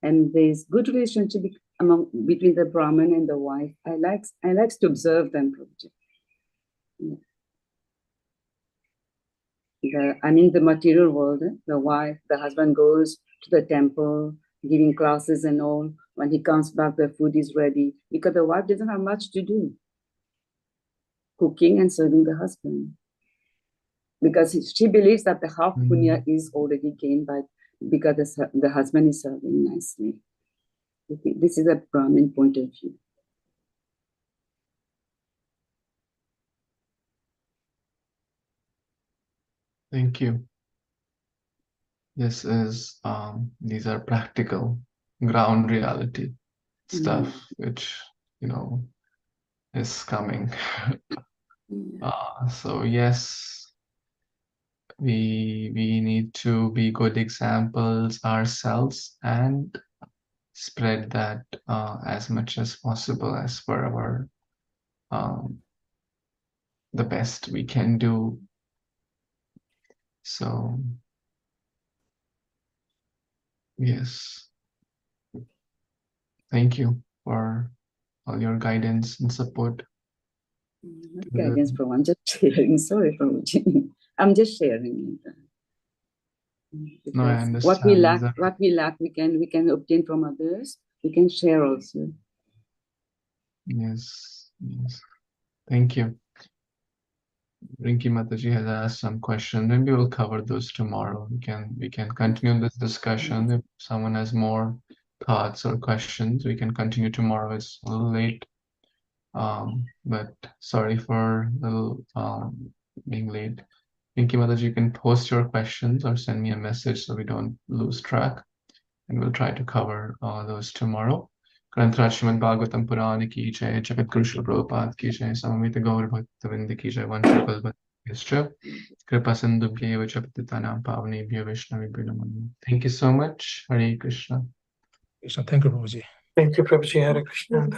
And there's good relationship between the Brahmin and the wife. I like to observe them, Prabhuji. The material world, the husband goes to the temple, giving classes and all. When he comes back, the food is ready, because the wife doesn't have much to do, cooking and serving the husband. Because she believes that the half punya is already gained because the husband is serving nicely. This is a Brahmin point of view. Thank you. This is these are practical ground reality stuff which is coming. So yes, we need to be good examples ourselves and spread that as much as possible as per our the best we can do. So yes, thank you for all your guidance and support. Guidance, Prabhu. I'm just sharing. Sorry, Prabhuji. I'm just sharing. No, I understand. What we lack, we can obtain from others. We can share also. Yes. Thank you. Rinki Mataji has asked some questions. Maybe we'll cover those tomorrow. We can continue this discussion. If someone has more thoughts or questions, we can continue tomorrow. It's a little late. But sorry for a little being late. Rinki Mataji, you can post your questions or send me a message so we don't lose track. And we'll try to cover those tomorrow. Śrīmad-Bhāgavatam Purana ki jai, Jagat Guru Śrīla Prabhupada ki jai, Samamita Gaur Bhaktavinda ki jai, Vanchakal Bhaktischa, Kripa Sindhubhya Vacha Patitanam Pavnebhyo Vaishnavibhyo Namo Namaha. Thank you so much. Hare Krishna. Thank you, Prabhuji. Thank you, Prabhuji. Hare Krishna.